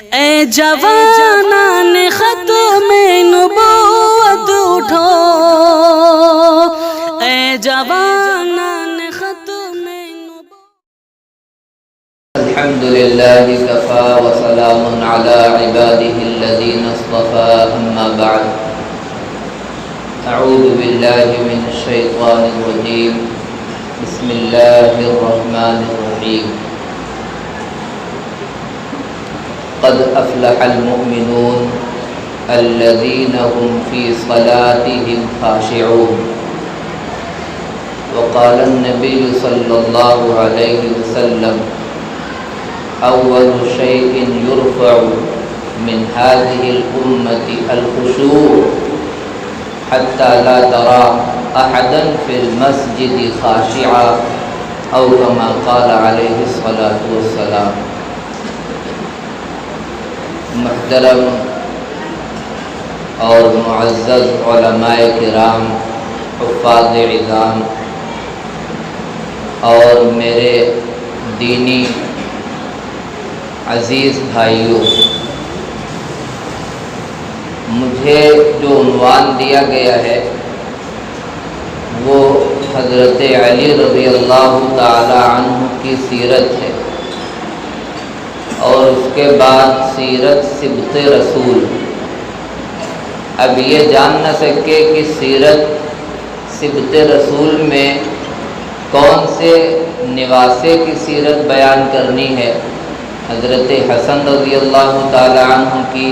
اے جوانان ختم نبوت اٹھو، اے جوانان ختم نبوت۔ الحمدللہ کفا وسلام علی عباده الذین اصطفى اما بعد اعوذ باللہ من الشیطان الرجیم بسم اللہ الرحمن الرحیم قد افلح المؤمنون الذین هم فی صلاتهم خاشعون وقال النبی صلی اللہ علیہ وسلم اول شیء یرفع من هذه الامة الخشوع حتى لا ترى احدا في المسجد خاشعا او كما قال عليه الصلاة والسلام۔ محترم اور معزز علماء کرام، حفاظ عظام اور میرے دینی عزیز بھائیوں، مجھے جو عنوان دیا گیا ہے وہ حضرت علی رضی اللہ تعالی عنہ کی سیرت ہے، اور اس کے بعد سیرت سبط رسول۔ اب یہ جان نہ سکے کہ سیرت سبط رسول میں کون سے نواسے کی سیرت بیان کرنی ہے، حضرت حسن رضی اللہ تعالی عنہ کی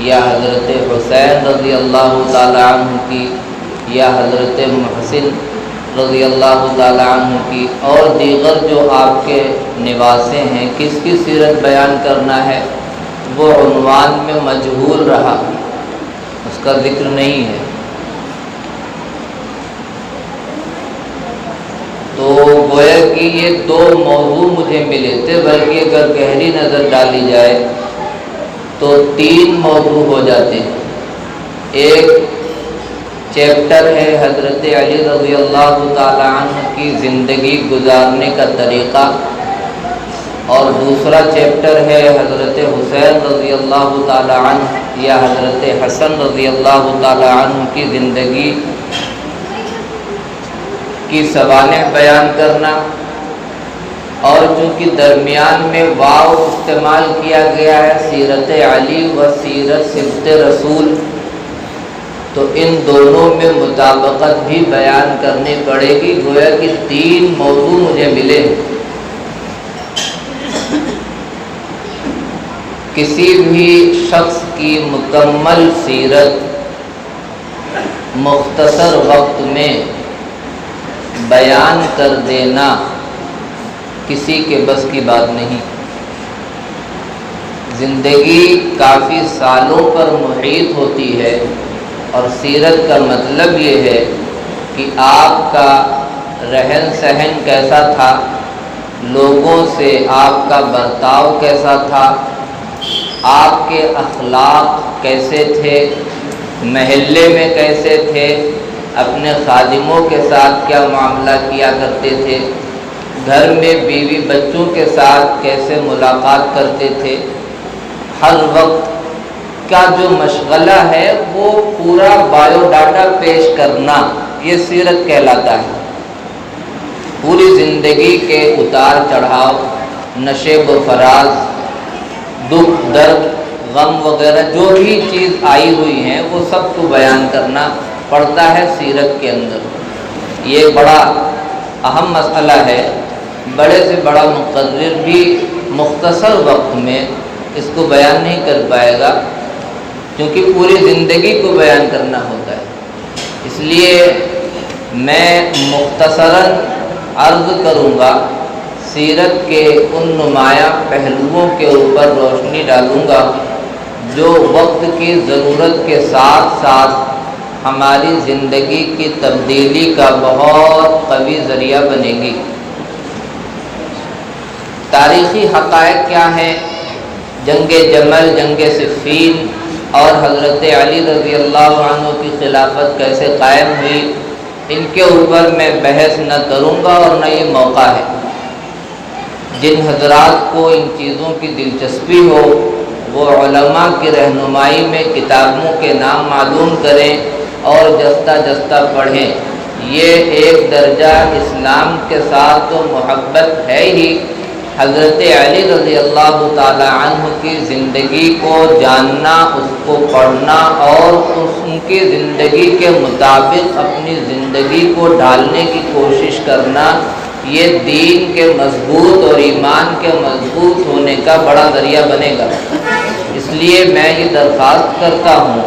یا حضرت حسین رضی اللہ تعالی عنہ کی یا حضرت محسن رضی اللہ تعالی عنہ کی، اور دیگر جو آپ کے نواسے ہیں، کس کی سیرت بیان کرنا ہے وہ عنوان میں مجہول رہا، اس کا ذکر نہیں ہے۔ تو گویا کہ یہ دو موضوع مجھے ملے تھے، بلکہ اگر گہری نظر ڈالی جائے تو تین موضوع ہو جاتے ہیں۔ ایک چیپٹر ہے حضرت علی رضی اللہ تعالی عنہ کی زندگی گزارنے کا طریقہ، اور دوسرا چیپٹر ہے حضرت حسین رضی اللہ تعالی عنہ یا حضرت حسن رضی اللہ تعالی عنہ کی زندگی کی سوانح بیان کرنا۔ اور چونکہ درمیان میں واو استعمال کیا گیا ہے، سیرت علی و سیرت سبط رسول، تو ان دونوں میں مطابقت بھی بیان کرنی پڑے گی۔ گویا کہ تین موضوع مجھے ملے۔ کسی بھی شخص کی مکمل سیرت مختصر وقت میں بیان کر دینا کسی کے بس کی بات نہیں۔ زندگی کافی سالوں پر محیط ہوتی ہے، اور سیرت کا مطلب یہ ہے کہ آپ کا رہن سہن کیسا تھا، لوگوں سے آپ کا برتاؤ کیسا تھا، آپ کے اخلاق کیسے تھے، محلے میں کیسے تھے، اپنے خادموں کے ساتھ کیا معاملہ کیا کرتے تھے، گھر میں بیوی بچوں کے ساتھ کیسے ملاقات کرتے تھے، ہر وقت کا جو مشغلہ ہے وہ پورا بایو ڈاٹا پیش کرنا، یہ سیرت کہلاتا ہے۔ پوری زندگی کے اتار چڑھاؤ، نشیب و فراز، دکھ درد غم وغیرہ جو بھی چیز آئی ہوئی ہیں وہ سب کو بیان کرنا پڑتا ہے سیرت کے اندر۔ یہ بڑا اہم مسئلہ ہے، بڑے سے بڑا مقرر بھی مختصر وقت میں اس کو بیان نہیں کر پائے گا، کیونکہ پوری زندگی کو بیان کرنا ہوتا ہے۔ اس لیے میں مختصراً عرض کروں گا، سیرت کے ان نمایاں پہلوؤں کے اوپر روشنی ڈالوں گا جو وقت کی ضرورت کے ساتھ ساتھ ہماری زندگی کی تبدیلی کا بہت قوی ذریعہ بنے گی۔ تاریخی حقائق کیا ہیں، جنگ جمل، جنگ صفین اور حضرت علی رضی اللہ عنہ کی خلافت کیسے قائم ہوئی، ان کے اوپر میں بحث نہ کروں گا، اور نہ یہ موقع ہے۔ جن حضرات کو ان چیزوں کی دلچسپی ہو وہ علماء کی رہنمائی میں کتابوں کے نام معلوم کریں اور جستہ جستہ پڑھیں۔ یہ ایک درجہ اسلام کے ساتھ تو محبت ہے ہی، حضرت علی رضی اللہ تعالی عنہ کی زندگی کو جاننا، اس کو پڑھنا اور ان کی زندگی کے مطابق اپنی زندگی کو ڈھالنے کی کوشش کرنا، یہ دین کے مضبوط اور ایمان کے مضبوط ہونے کا بڑا ذریعہ بنے گا۔ اس لیے میں یہ درخواست کرتا ہوں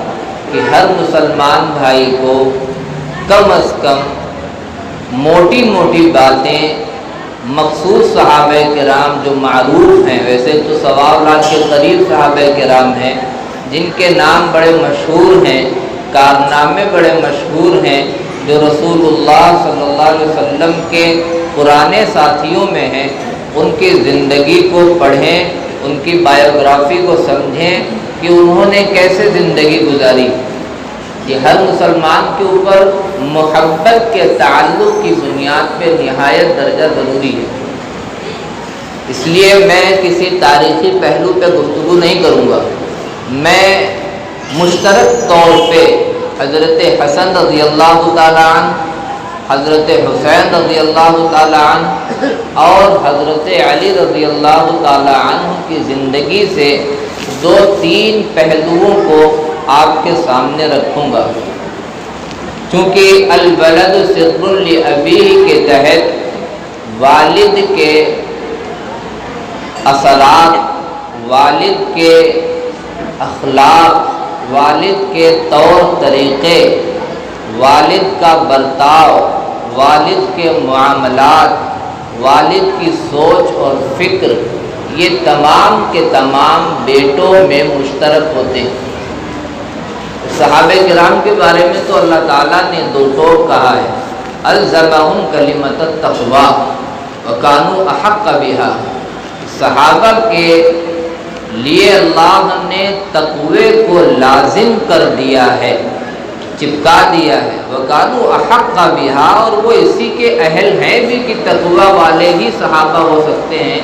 کہ ہر مسلمان بھائی کو کم از کم موٹی موٹی باتیں مخصوص صحابہ کرام جو معروف ہیں، ویسے تو 1.25 لاکھ کے قریب صحابہ کرام ہیں جن کے نام بڑے مشہور ہیں، کارنامے بڑے مشہور ہیں، جو رسول اللہ صلی اللہ علیہ وسلم کے پرانے ساتھیوں میں ہیں، ان کی زندگی کو پڑھیں، ان کی بایوگرافی کو سمجھیں کہ انہوں نے کیسے زندگی گزاری۔ یہ ہر مسلمان کے اوپر محبت کے تعلق کی بنیاد پہ نہایت درجہ ضروری ہے۔ اس لیے میں کسی تاریخی پہلو پہ گفتگو نہیں کروں گا، میں مشترک طور پہ حضرت حسن رضی اللہ تعالیٰ عنہ، حضرت حسین رضی اللہ تعالیٰ عنہ اور حضرت علی رضی اللہ تعالیٰ عنہ کی زندگی سے 2-3 پہلوؤں کو آپ کے سامنے رکھوں گا۔ چونکہ الولد سر لابیہ کے تحت والد کے اثرات، والد کے اخلاق، والد کے طور طریقے، والد کا برتاؤ، والد کے معاملات، والد کی سوچ اور فکر، یہ تمام کے تمام بیٹوں میں مشترک ہوتے ہیں۔ صحابہ کرام کے بارے میں تو اللہ تعالیٰ نے 2 ٹوک کہا ہے، الزمہم کلمۃ التقویٰ وکانوا احق بہا۔ صحابہ کے لیے اللہ نے تقوی کو لازم کر دیا ہے، چپکا دیا ہے، وکانوا احق بہا، اور وہ اسی کے اہل ہیں بھی کہ تقوی والے ہی صحابہ ہو سکتے ہیں۔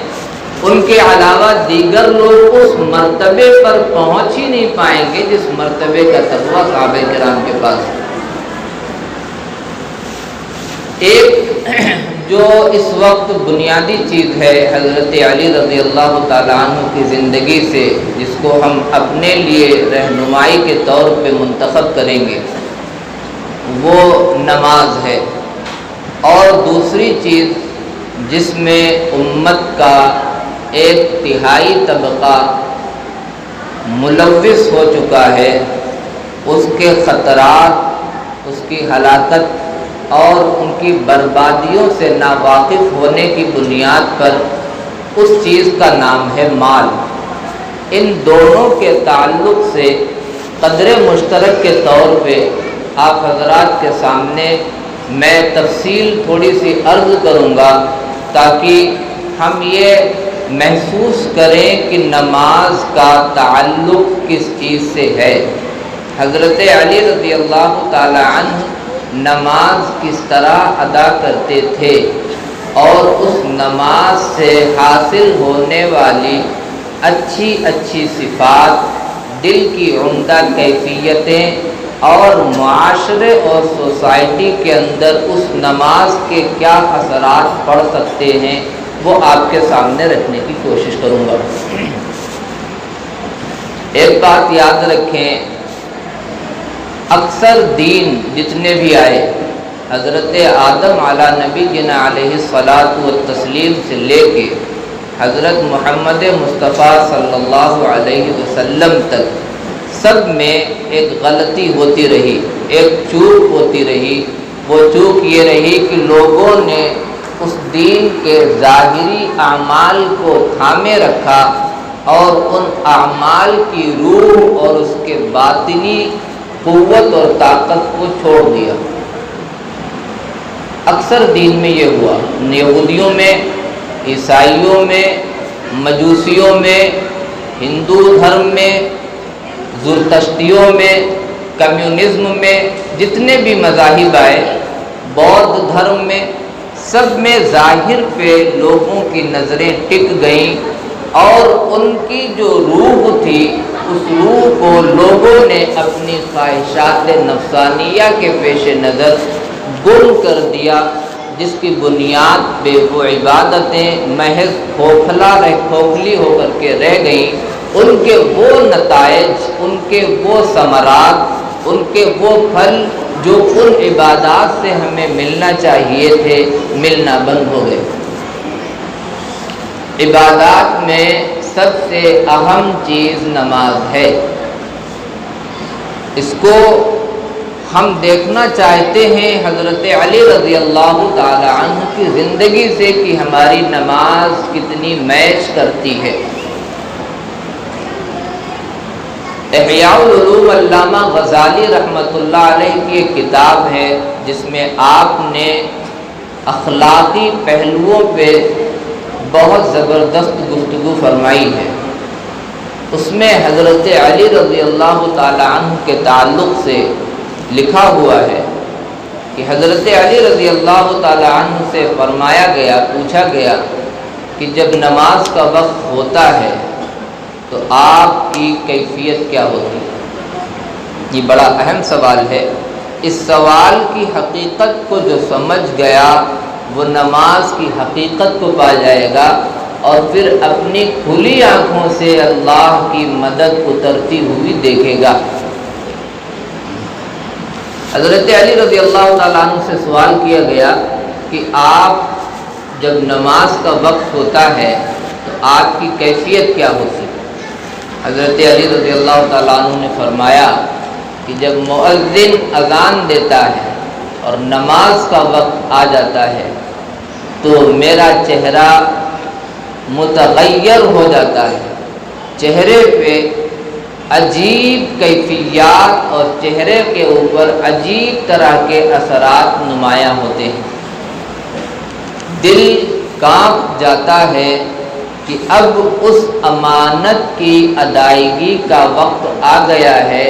ان کے علاوہ دیگر لوگ اس مرتبے پر پہنچ ہی نہیں پائیں گے جس مرتبے کا تقوی صحابہ کرام کے پاس۔ ایک جو اس وقت بنیادی چیز ہے حضرت علی رضی اللہ تعالیٰ عنہ کی زندگی سے، جس کو ہم اپنے لیے رہنمائی کے طور پہ منتخب کریں گے، وہ نماز ہے۔ اور دوسری چیز جس میں امت کا ایک تہائی طبقہ ملوث ہو چکا ہے، اس کے خطرات، اس کی ہلاکت اور ان کی بربادیوں سے ناواقف ہونے کی بنیاد پر اس چیز کا نام ہے مال۔ ان دونوں کے تعلق سے قدر مشترک کے طور پہ آپ حضرات کے سامنے میں تفصیل تھوڑی سی عرض کروں گا تاکہ ہم یہ محسوس کریں کہ نماز کا تعلق کس چیز سے ہے۔ حضرت علی رضی اللہ تعالی عنہ نماز کس طرح ادا کرتے تھے اور اس نماز سے حاصل ہونے والی اچھی اچھی صفات، دل کی عمدہ کیفیتیں اور معاشرے اور سوسائٹی کے اندر اس نماز کے کیا اثرات پڑ سکتے ہیں، وہ آپ کے سامنے رکھنے کی کوشش کروں گا۔ ایک بات یاد رکھیں، اکثر دین جتنے بھی آئے، حضرت آدم علی نبینا علیہ الصلاۃ والتسلیم سے لے کے حضرت محمد مصطفیٰ صلی اللہ علیہ وسلم تک، سب میں ایک غلطی ہوتی رہی، ایک چوک ہوتی رہی۔ وہ چوک یہ رہی کہ لوگوں نے اس دین کے ظاہری اعمال کو تھامے رکھا اور ان اعمال کی روح اور اس کے باطنی قوت اور طاقت کو چھوڑ دیا۔ اکثر دین میں یہ ہوا، یہودیوں میں، عیسائیوں میں، مجوسیوں میں، ہندو دھرم میں، زرتشتیوں میں، کمیونزم میں، جتنے بھی مذاہب آئے، بودھ دھرم میں، سب میں ظاہر پہ لوگوں کی نظریں ٹک گئیں اور ان کی جو روح تھی اس روح کو لوگوں نے اپنی خواہشات نفسانیہ کے پیش نظر گم کر دیا، جس کی بنیاد پہ وہ عبادتیں محض کھوکھلی ہو کر کے رہ گئیں۔ ان کے وہ نتائج، ان کے وہ ثمرات، ان کے وہ پھل جو ان عبادات سے ہمیں ملنا چاہیے تھے، ملنا بند ہو گئے۔ عبادات میں سب سے اہم چیز نماز ہے۔ اس کو ہم دیکھنا چاہتے ہیں حضرت علی رضی اللہ تعالی عنہ کی زندگی سے کہ ہماری نماز کتنی میچ کرتی ہے۔ احیاء العلوم علامہ غزالی رحمۃ اللہ علیہ کی ایک کتاب ہے جس میں آپ نے اخلاقی پہلوؤں پہ بہت زبردست گفتگو فرمائی ہے۔ اس میں حضرت علی رضی اللہ تعالی عنہ کے تعلق سے لکھا ہوا ہے کہ حضرت علی رضی اللہ تعالی عنہ سے فرمایا گیا، پوچھا گیا کہ جب نماز کا وقت ہوتا ہے تو آپ کی کیفیت کیا ہوتی ہے؟ یہ بڑا اہم سوال ہے۔ اس سوال کی حقیقت کو جو سمجھ گیا وہ نماز کی حقیقت کو پا جائے گا اور پھر اپنی کھلی آنکھوں سے اللہ کی مدد اترتی ہوئی دیکھے گا۔ حضرت علی رضی اللہ تعالیٰ عنہ سے سوال کیا گیا کہ آپ جب نماز کا وقت ہوتا ہے تو آپ کی کیفیت کیا ہوتی ہے؟ حضرت علی رضی اللہ تعالیٰ عنہ نے فرمایا کہ جب مؤذن اذان دیتا ہے اور نماز کا وقت آ جاتا ہے تو میرا چہرہ متغیر ہو جاتا ہے، چہرے پہ عجیب کیفیات اور چہرے کے اوپر عجیب طرح کے اثرات نمایاں ہوتے ہیں۔ دل کانپ جاتا ہے کہ اب اس امانت کی ادائیگی کا وقت آ گیا ہے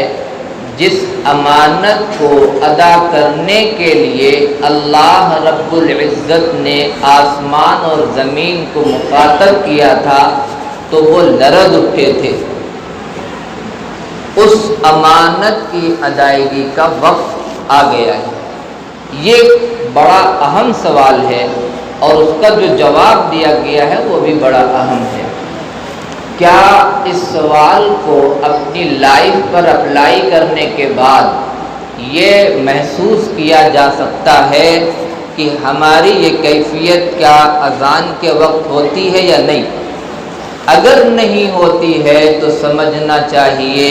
جس امانت کو ادا کرنے کے لیے اللہ رب العزت نے آسمان اور زمین کو مخاطب کیا تھا تو وہ لرز اٹھے تھے۔ اس امانت کی ادائیگی کا وقت آ گیا ہے۔ یہ بڑا اہم سوال ہے اور اس کا جو جواب دیا گیا ہے وہ بھی بڑا اہم ہے۔ کیا اس سوال کو اپنی لائف پر اپلائی کرنے کے بعد یہ محسوس کیا جا سکتا ہے کہ ہماری یہ کیفیت کیا اذان کے وقت ہوتی ہے یا نہیں؟ اگر نہیں ہوتی ہے تو سمجھنا چاہیے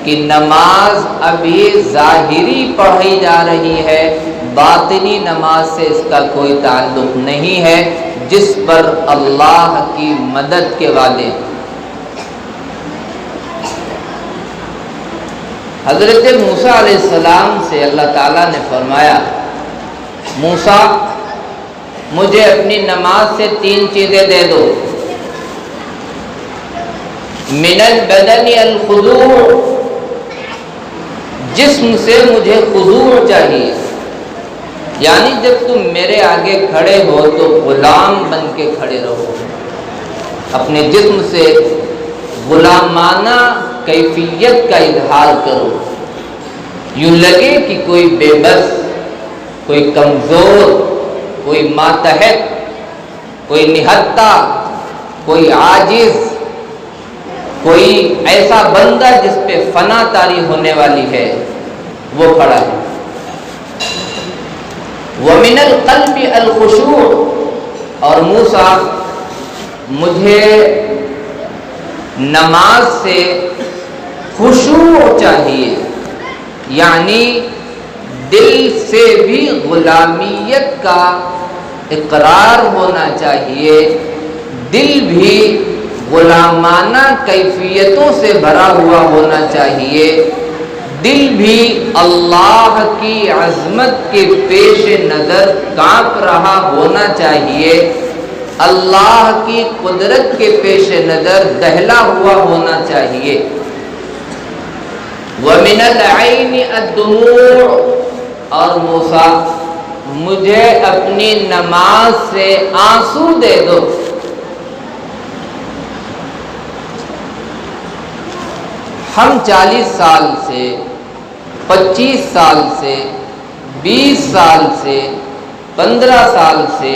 کہ نماز ابھی ظاہری پڑھی جا رہی ہے، باطنی نماز سے اس کا کوئی تعلق نہیں ہے جس پر اللہ کی مدد کے وعدے۔ حضرت موسیٰ علیہ السلام سے اللہ تعالیٰ نے فرمایا، موسیٰ مجھے اپنی نماز سے 3 چیزیں دے دو، من البدن الخضوع، جسم سے مجھے خضوع چاہیے، یعنی جب تم میرے آگے کھڑے ہو تو غلام بن کے کھڑے رہو، اپنے جسم سے غلامانہ کیفیت کا اظہار کرو، یوں لگے کہ کوئی بے بس، کوئی کمزور، کوئی ماتحت، کوئی نہتہ، کوئی عاجز، کوئی ایسا بندہ جس پہ فنا طاری ہونے والی ہے وہ کھڑا ہے۔ وَمِنَ الْقَلْبِ الْخُشُوعُ، اور موسیٰ مجھے نماز سے خشوع چاہیے، یعنی دل سے بھی غلامیت کا اقرار ہونا چاہیے، دل بھی غلامانہ کیفیتوں سے بھرا ہوا ہونا چاہیے، دل بھی اللہ کی عظمت کے پیش نظر کانپ رہا ہونا چاہیے، اللہ کی قدرت کے پیش نظر دہلا ہوا ہونا چاہیے۔ وَمِنَ الْعَيْنِ الدُّمُوعُ، اور موسیٰ مجھے اپنی نماز سے آنسو دے دو، ہم 40 سال سے 25 سال سے 20 سال سے 15 سال سے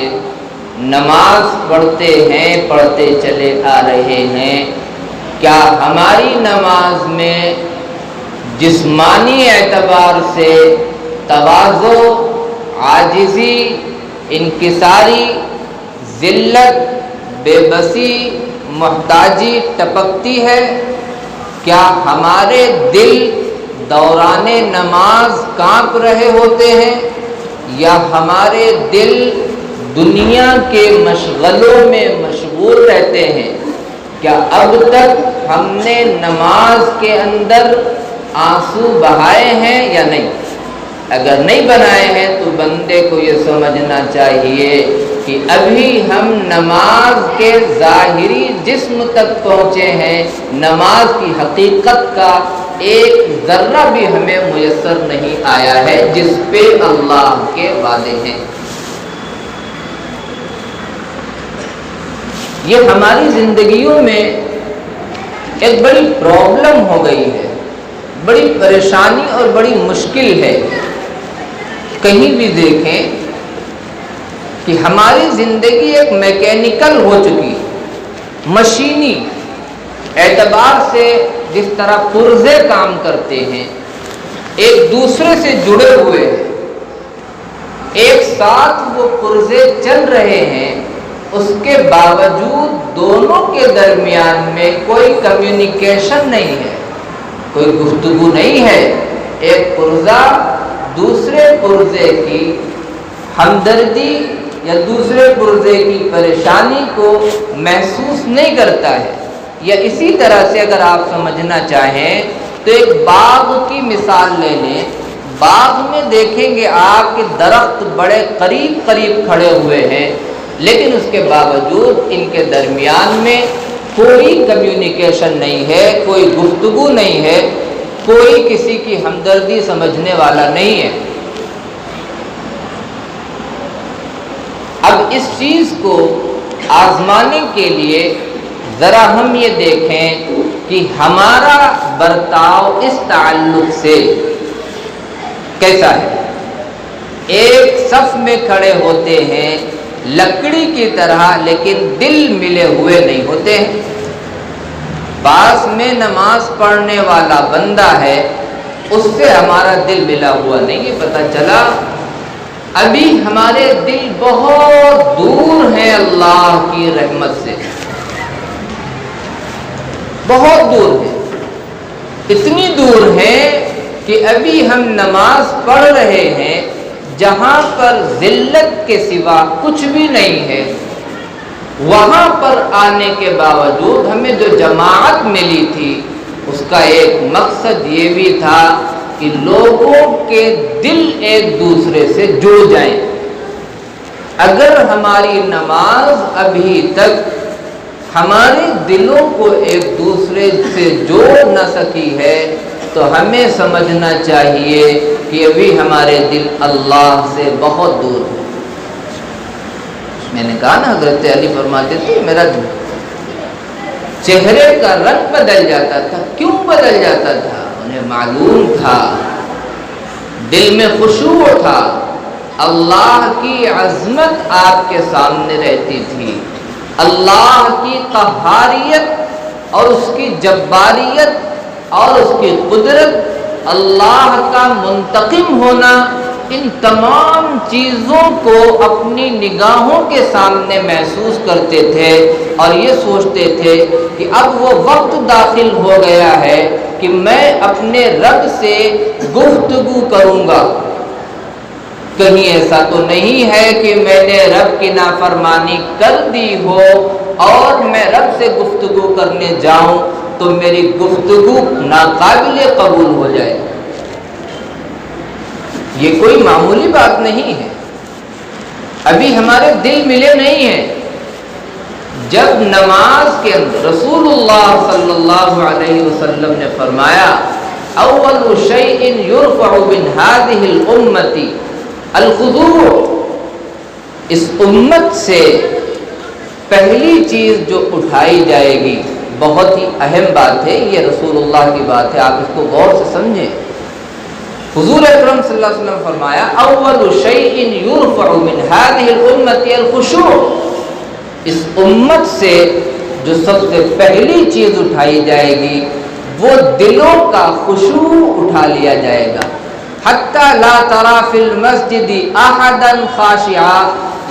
نماز پڑھتے ہیں، پڑھتے چلے آ رہے ہیں، کیا ہماری نماز میں جسمانی اعتبار سے تواضع، عاجزی، انکساری، ذلت، بے بسی، محتاجی ٹپکتی ہے؟ کیا ہمارے دل دوران نماز کانپ رہے ہوتے ہیں، یا ہمارے دل دنیا کے مشغلوں میں مشغول رہتے ہیں؟ کیا اب تک ہم نے نماز کے اندر آنسو بہائے ہیں یا نہیں؟ اگر نہیں بنائے ہیں تو بندے کو یہ سمجھنا چاہیے کہ ابھی ہم نماز کے ظاہری جسم تک پہنچے ہیں، نماز کی حقیقت کا ایک ذرہ بھی ہمیں میسر نہیں آیا ہے جس پہ اللہ کے وعدے ہیں۔ یہ ہماری زندگیوں میں ایک بڑی پرابلم ہو گئی ہے، بڑی پریشانی اور بڑی مشکل ہے۔ کہیں بھی دیکھیں کہ ہماری زندگی ایک میکینیکل ہو چکی، مشینی اعتبار سے جس طرح پرزے کام کرتے ہیں، ایک دوسرے سے جڑے ہوئے ہیں، ایک ساتھ وہ پرزے چل رہے ہیں، اس کے باوجود دونوں کے درمیان میں کوئی کمیونیکیشن نہیں ہے، کوئی گفتگو نہیں ہے۔ ایک پرزہ دوسرے پرزے کی ہمدردی یا دوسرے پرزے کی پریشانی کو محسوس نہیں کرتا ہے۔ یا اسی طرح سے اگر آپ سمجھنا چاہیں تو ایک باغ کی مثال لے لیں، باغ میں دیکھیں گے آپ کہ درخت بڑے قریب قریب کھڑے ہوئے ہیں، لیکن اس کے باوجود ان کے درمیان میں کوئی کمیونیکیشن نہیں ہے، کوئی گفتگو نہیں ہے، کوئی کسی کی ہمدردی سمجھنے والا نہیں ہے۔ اب اس چیز کو آزمانے کے لیے ذرا ہم یہ دیکھیں کہ ہمارا برتاؤ اس تعلق سے کیسا ہے۔ ایک صف میں کھڑے ہوتے ہیں لکڑی کی طرح، لیکن دل ملے ہوئے نہیں ہوتے ہیں۔ پاس میں نماز پڑھنے والا بندہ ہے، اس سے ہمارا دل ملا ہوا نہیں ہے، پتہ چلا ابھی ہمارے دل بہت دور ہیں اللہ کی رحمت سے، بہت دور ہیں، اتنی دور ہیں کہ ابھی ہم نماز پڑھ رہے ہیں جہاں پر ذلت کے سوا کچھ بھی نہیں ہے، وہاں پر آنے کے باوجود ہمیں جو جماعت ملی تھی اس کا ایک مقصد یہ بھی تھا کہ لوگوں کے دل ایک دوسرے سے جڑ جائیں۔ اگر ہماری نماز ابھی تک ہمارے دلوں کو ایک دوسرے سے جوڑ نہ سکی ہے تو ہمیں سمجھنا چاہیے کہ ابھی ہمارے دل اللہ سے بہت دور ہیں۔ میں نے کہا نا، حضرت علی فرماتے تھے میرا چہرے کا رنگ بدل جاتا تھا۔ کیوں بدل جاتا تھا؟ انہیں معلوم تھا، دل میں خشوع تھا، اللہ کی عظمت آپ کے سامنے رہتی تھی، اللہ کی قہاریت اور اس کی جباریت اور اس کی قدرت، اللہ کا منتقم ہونا، ان تمام چیزوں کو اپنی نگاہوں کے سامنے محسوس کرتے تھے اور یہ سوچتے تھے کہ اب وہ وقت داخل ہو گیا ہے کہ میں اپنے رب سے گفتگو کروں گا۔ کہیں ایسا تو نہیں ہے کہ میں نے رب کی نافرمانی کر دی ہو اور میں رب سے گفتگو کرنے جاؤں تو میری گفتگو ناقابل قبول ہو جائے۔ یہ کوئی معمولی بات نہیں ہے، ابھی ہمارے دل ملے نہیں ہیں۔ جب نماز کے اندر رسول اللہ صلی اللہ علیہ وسلم نے فرمایا اول شیء یرفع من هذه الامة الخضوع، اس امت سے پہلی چیز جو اٹھائی جائے گی بہت ہی اہم بات ہے، یہ رسول اللہ کی بات ہے، آپ اس کو غور سے سمجھیں۔ حضور اکرم صلی اللہ علیہ وسلم فرمایا اول شیء یرفع من هذه الامة الخشوع، اس امت سے جو سب سے پہلی چیز اٹھائی جائے گی وہ دلوں کا خشوع اٹھا لیا جائے گا۔ حتی لا ترى فی المسجد احدا خاشعا،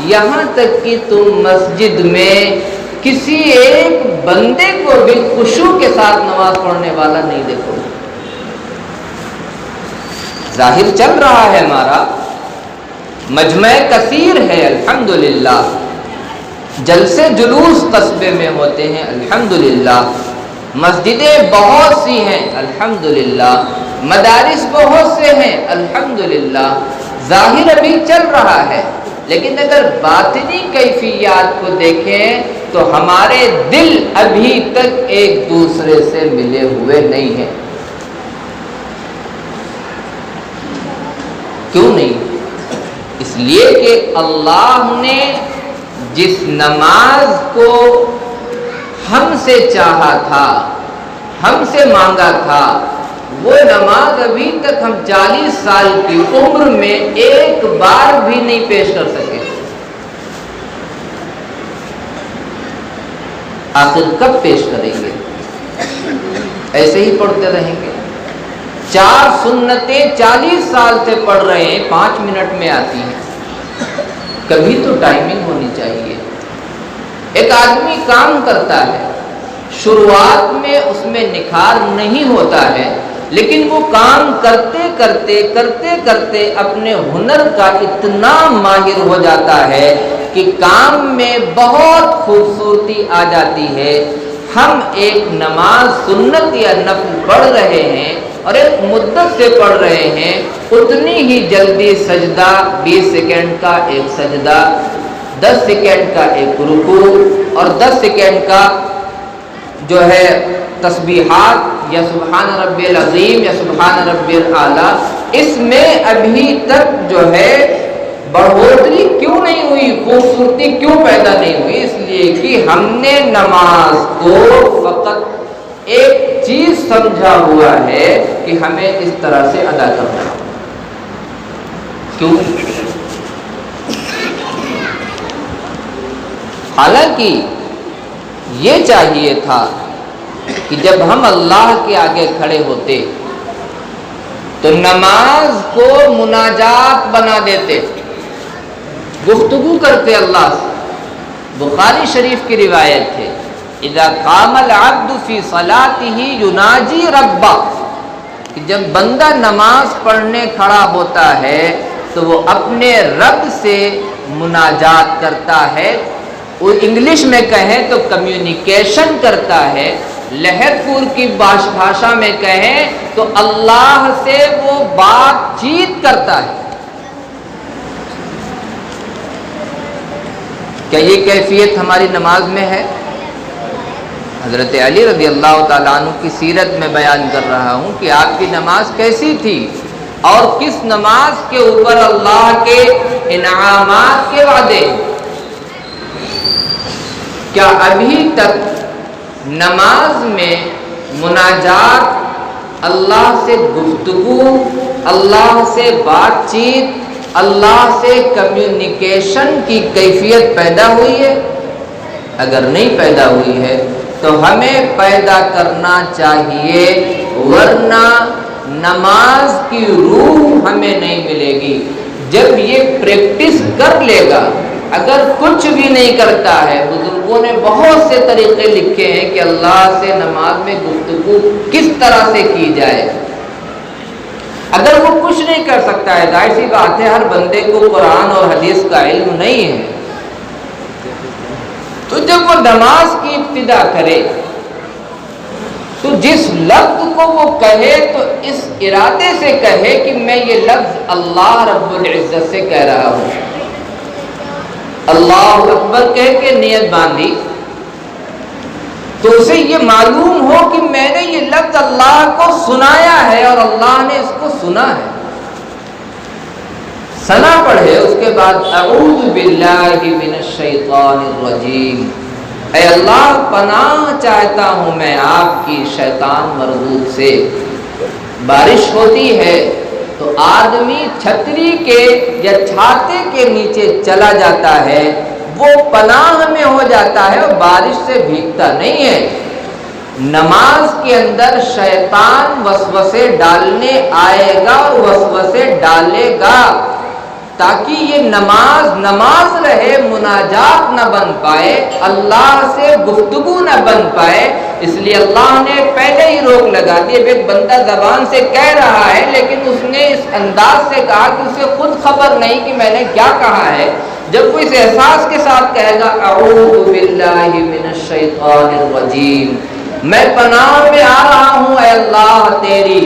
یہاں تک کہ تم مسجد میں کسی ایک بندے کو بھی خشوع کے ساتھ نماز پڑھنے والا نہیں دیکھو گے۔ ظاہر چل رہا ہے ہمارا، مجمع کثیر ہے الحمدللہ، جلسے جلوس قصبے میں ہوتے ہیں الحمدللہ، مسجدیں بہت سی ہیں الحمدللہ، مدارس بہت سے ہیں الحمدللہ، ظاہر ابھی چل رہا ہے، لیکن اگر باطنی کیفیات کو دیکھیں تو ہمارے دل ابھی تک ایک دوسرے سے ملے ہوئے نہیں ہیں۔ کیوں نہیں؟ اس لیے کہ اللہ نے جس نماز کو ہم سے چاہا تھا، ہم سے مانگا تھا، وہ نماز ابھی تک ہم 40 سال کی عمر میں ایک بار بھی نہیں پیش کر سکے۔ آخر کب پیش کریں گے؟ ایسے ہی پڑھتے رہیں گے۔ 4 سنتیں 40 سال سے پڑھ رہے ہیں، 5 منٹ میں آتی ہیں، کبھی تو ٹائمنگ ہونی چاہیے۔ ایک آدمی کام کرتا ہے، شروعات میں اس میں نکھار نہیں ہوتا ہے، لیکن وہ کام کرتے کرتے اپنے ہنر کا اتنا ماہر ہو جاتا ہے کہ کام میں بہت خوبصورتی آ جاتی ہے۔ ہم ایک نماز سنت یا نفل پڑھ رہے ہیں اور ایک مدت سے پڑھ رہے ہیں، اتنی ہی جلدی سجدہ، 20 سیکنڈ کا ایک سجدہ، 10 سیکنڈ کا ایک رکوع اور 10 سیکنڈ کا جو ہے تسبیحات یا سبحان ربی العظیم یا سبحان ربی الاعلیٰ، اس میں ابھی تک جو ہے بڑھوتری کیوں نہیں ہوئی، خوبصورتی کیوں پیدا نہیں ہوئی؟ اس لیے کہ ہم نے نماز کو فقط ایک چیز سمجھا ہوا ہے کہ ہمیں اس طرح سے ادا کرنا ہے۔ کیوں؟ حالانکہ یہ چاہیے تھا کہ جب ہم اللہ کے آگے کھڑے ہوتے تو نماز کو مناجات بنا دیتے، گفتگو کرتے اللہ سے۔ بخاری شریف کی روایت ہے اذا قام العبد فی صلاتہ یناجی ربہ، کہ جب بندہ نماز پڑھنے کھڑا ہوتا ہے تو وہ اپنے رب سے مناجات کرتا ہے، وہ انگلش میں کہیں تو کمیونیکیشن کرتا ہے، لہر پور کی بھاشا میں کہیں تو اللہ سے وہ بات چیت کرتا ہے۔ کیا یہ کیفیت ہماری نماز میں ہے؟ حضرت علی رضی اللہ تعالیٰ عنہ کی سیرت میں بیان کر رہا ہوں کہ آپ کی نماز کیسی تھی اور کس نماز کے اوپر اللہ کے انعامات کے وعدے۔ کیا ابھی تک نماز میں مناجات، اللہ سے گفتگو، اللہ سے بات چیت، اللہ سے کمیونیکیشن کی کیفیت پیدا ہوئی ہے؟ اگر نہیں پیدا ہوئی ہے تو ہمیں پیدا کرنا چاہیے، ورنہ نماز کی روح ہمیں نہیں ملے گی۔ جب یہ پریکٹس کر لے گا، اگر کچھ بھی نہیں کرتا ہے، بزرگوں نے بہت سے طریقے لکھے ہیں کہ اللہ سے نماز میں گفتگو کس طرح سے کی جائے۔ اگر وہ کچھ نہیں کر سکتا ہے، ظاہر سی بات ہے ہر بندے کو قرآن اور حدیث کا علم نہیں ہے، تو جب وہ نماز کی ابتدا کرے تو جس لفظ کو وہ کہے تو اس ارادے سے کہے کہ میں یہ لفظ اللہ رب العزت سے کہہ رہا ہوں۔ اللہ اکبر کہہ کے نیت باندھی تو اسے یہ معلوم ہو کہ میں نے یہ لفظ اللہ کو سنایا ہے اور اللہ نے اس کو سنا ہے۔ ثنا پڑھے، اس کے بعد اعوذ باللہ من الشیطان الرجیم، اے اللہ پناہ چاہتا ہوں میں آپ کی شیطان مردود سے۔ بارش ہوتی ہے تو آدمی چھتری کے یا چھاتے کے نیچے چلا جاتا ہے، وہ پناہ میں ہو جاتا ہے اور بارش سے بھیگتا نہیں ہے۔ نماز کے اندر شیطان وسوسے ڈالنے آئے گا اور وسوسے ڈالے گا، تاکہ یہ نماز رہے، مناجات نہ بن پائے، اللہ سے گفتگو نہ بن پائے۔ اس لیے اللہ نے پہلے ہی روک لگا دی۔ ایک بندہ زبان سے کہہ رہا ہے لیکن اس نے اس انداز سے کہا کہ اسے خود خبر نہیں کہ میں نے کیا کہا ہے۔ جب وہ اس احساس کے ساتھ کہے گا اعوذ باللہ من الشیطان الرجیم، میں پناہ میں آ رہا ہوں اے اللہ تیری،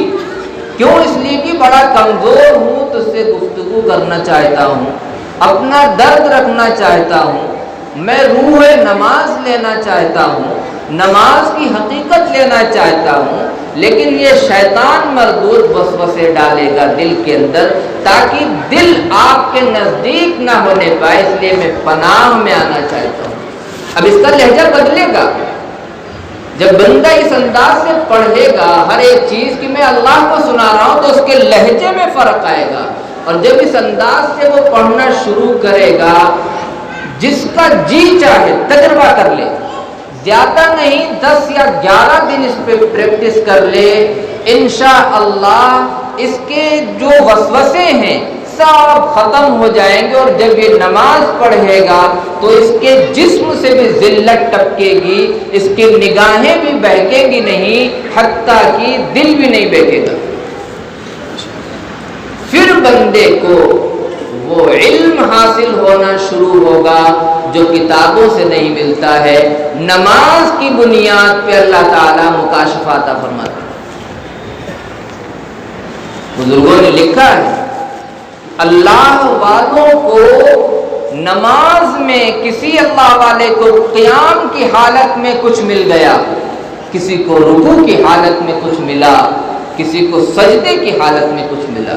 کیوں؟ اس لیے کہ بڑا کمزور ہوں، تجھ سے گفتگو کرنا چاہتا ہوں، اپنا درد رکھنا چاہتا ہوں، میں روح نماز لینا چاہتا ہوں، نماز کی حقیقت لینا چاہتا ہوں، لیکن یہ شیطان مردود وسوسے ڈالے گا دل کے اندر، تاکہ دل آپ کے نزدیک نہ ہونے پائے، اس لیے میں پناہ میں آنا چاہتا ہوں۔ اب اس کا لہجہ بدلے گا، جب بندہ اس انداز سے پڑھے گا ہر ایک چیز کہ میں اللہ کو سنا رہا ہوں، تو اس کے لہجے میں فرق آئے گا، اور جب اس انداز سے وہ پڑھنا شروع کرے گا، جس کا جی چاہے تجربہ کر لے، زیادہ نہیں 10 یا 11 دن اس پہ پریکٹس کر لے، انشاءاللہ اس کے جو وسوسے ہیں سب ختم ہو جائیں گے، اور جب یہ نماز پڑھے گا تو اس کے جسم سے بھی ذلت ٹپکے گی، اس کی نگاہیں بھی بہکیں گی نہیں، حتیٰ کہ دل بھی نہیں بہکے گا۔ پھر بندے کو وہ علم حاصل ہونا شروع ہوگا جو کتابوں سے نہیں ملتا ہے۔ نماز کی بنیاد پہ اللہ تعالیٰ مکاشفہ عطا فرماتا ہے۔ بزرگوں نے لکھا ہے اللہ والوں کو نماز میں کسی اللہ والے کو قیام کی حالت میں کچھ مل گیا، کسی کو رکوع کی حالت میں کچھ ملا، کسی کو سجدے کی حالت میں کچھ ملا،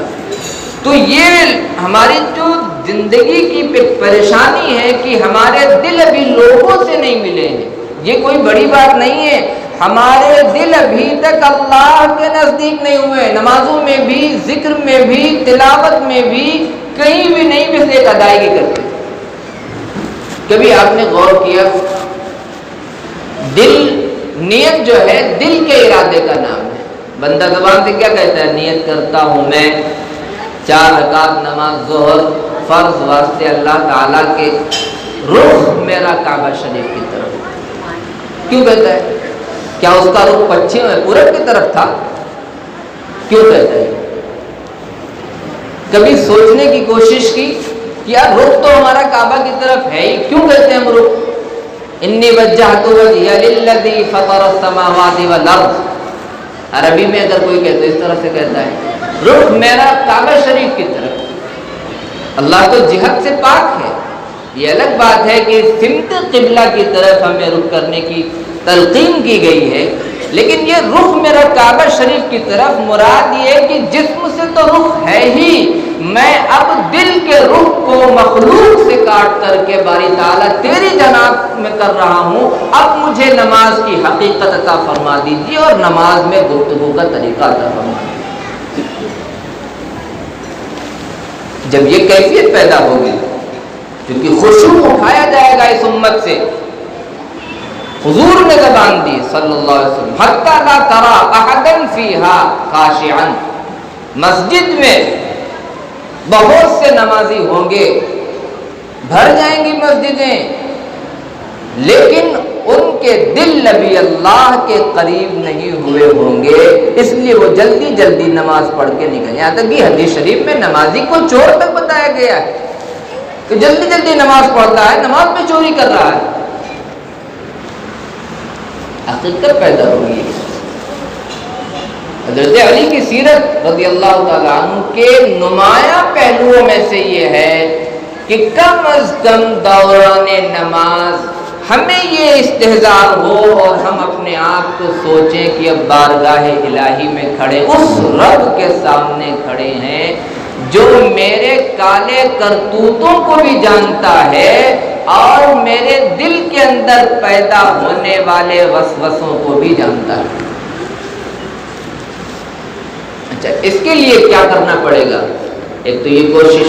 تو یہ ہماری جو زندگی کی پریشانی ہے کہ ہمارے دل ابھی لوگوں سے نہیں ملے ہیں۔ یہ کوئی بڑی بات نہیں ہے، ہمارے دل ابھی تک اللہ کے نزدیک نہیں ہوئے، نمازوں میں بھی، ذکر میں بھی، تلاوت میں بھی، کہیں بھی نہیں بس ایک ادائیگی کرتے۔ کبھی آپ نے غور کیا دل، نیت جو ہے دل کے ارادے کا نام ہے۔ بندہ زبان سے کیا کہتا ہے؟ نیت کرتا ہوں میں 4 رکعت نماز ظہر فرض واسطے اللہ تعالیٰ کے، رخ میرا کعبہ شریف کی طرف۔ کیوں کہتا ہے؟ کیا اس کا رخ پچھم ہے، پورب کی طرف تھا؟ کیوں کہتا ہے؟ کبھی سوچنے کی کوشش کی کہ یار رخ تو ہمارا کعبہ کی طرف ہے ہی، کیوں کہتے ہیں ہم رخ؟ انی وجہت وجہی للذی فطر السماوات والارض، عربی میں اگر کوئی کہتا ہے اس طرح سے کہتا ہے، رخ میرا کعبہ شریف کی طرف۔ اللہ تو جہت سے پاک ہے، یہ الگ بات ہے کہ سمت قبلہ کی طرف ہمیں رخ کرنے کی تلقین کی گئی ہے، لیکن یہ رخ میرا کعبہ شریف کی طرف، مراد یہ کہ جسم سے تو رخ ہے ہی، میں اب دل کے رخ کو مخلوق سے کاٹ کر کے باری تعالیٰ تیری جناب میں کر رہا ہوں، اب مجھے نماز کی حقیقت عطا فرما دیجیے اور نماز میں گفتگو کا طریقہ عطا فرما دیجیے۔ جب یہ کیفیت پیدا ہوگی، کیونکہ خشوع اٹھایا جائے گا اس امت سے، حضور نے زبان دی صلی اللہ علیہ وسلم، حتی لا ترى احدا فیہا خاشعا، مسجد میں بہت سے نمازی ہوں گے، بھر جائیں گی مسجدیں، لیکن ان کے دل ابھی اللہ کے قریب نہیں ہوئے ہوں گے، اس لیے وہ جلدی جلدی نماز پڑھ کے نکل، یہاں تک کہ حدیث شریف میں نمازی کو چور تک بتایا گیا ہے کہ جلدی جلدی نماز پڑھتا ہے، نماز میں چوری کر رہا ہے۔ حقیقت پیدا ہوگی۔ حضرت علی کی سیرت رضی اللہ تعالیٰ عنہ کے نمایاں پہلوؤں میں سے یہ ہے کہ کم از کم دوران نماز ہمیں یہ استحضار ہو اور ہم اپنے آپ کو سوچیں کہ اب بارگاہ الہی میں کھڑے، اس رب کے سامنے کھڑے ہیں جو میرے کالے کرتوتوں کو بھی جانتا ہے اور میرے دل کے اندر پیدا ہونے والے وسوسوں کو بھی جانتا ہے۔ اچھا، اس کے لیے کیا کرنا پڑے گا؟ ایک تو یہ کوشش،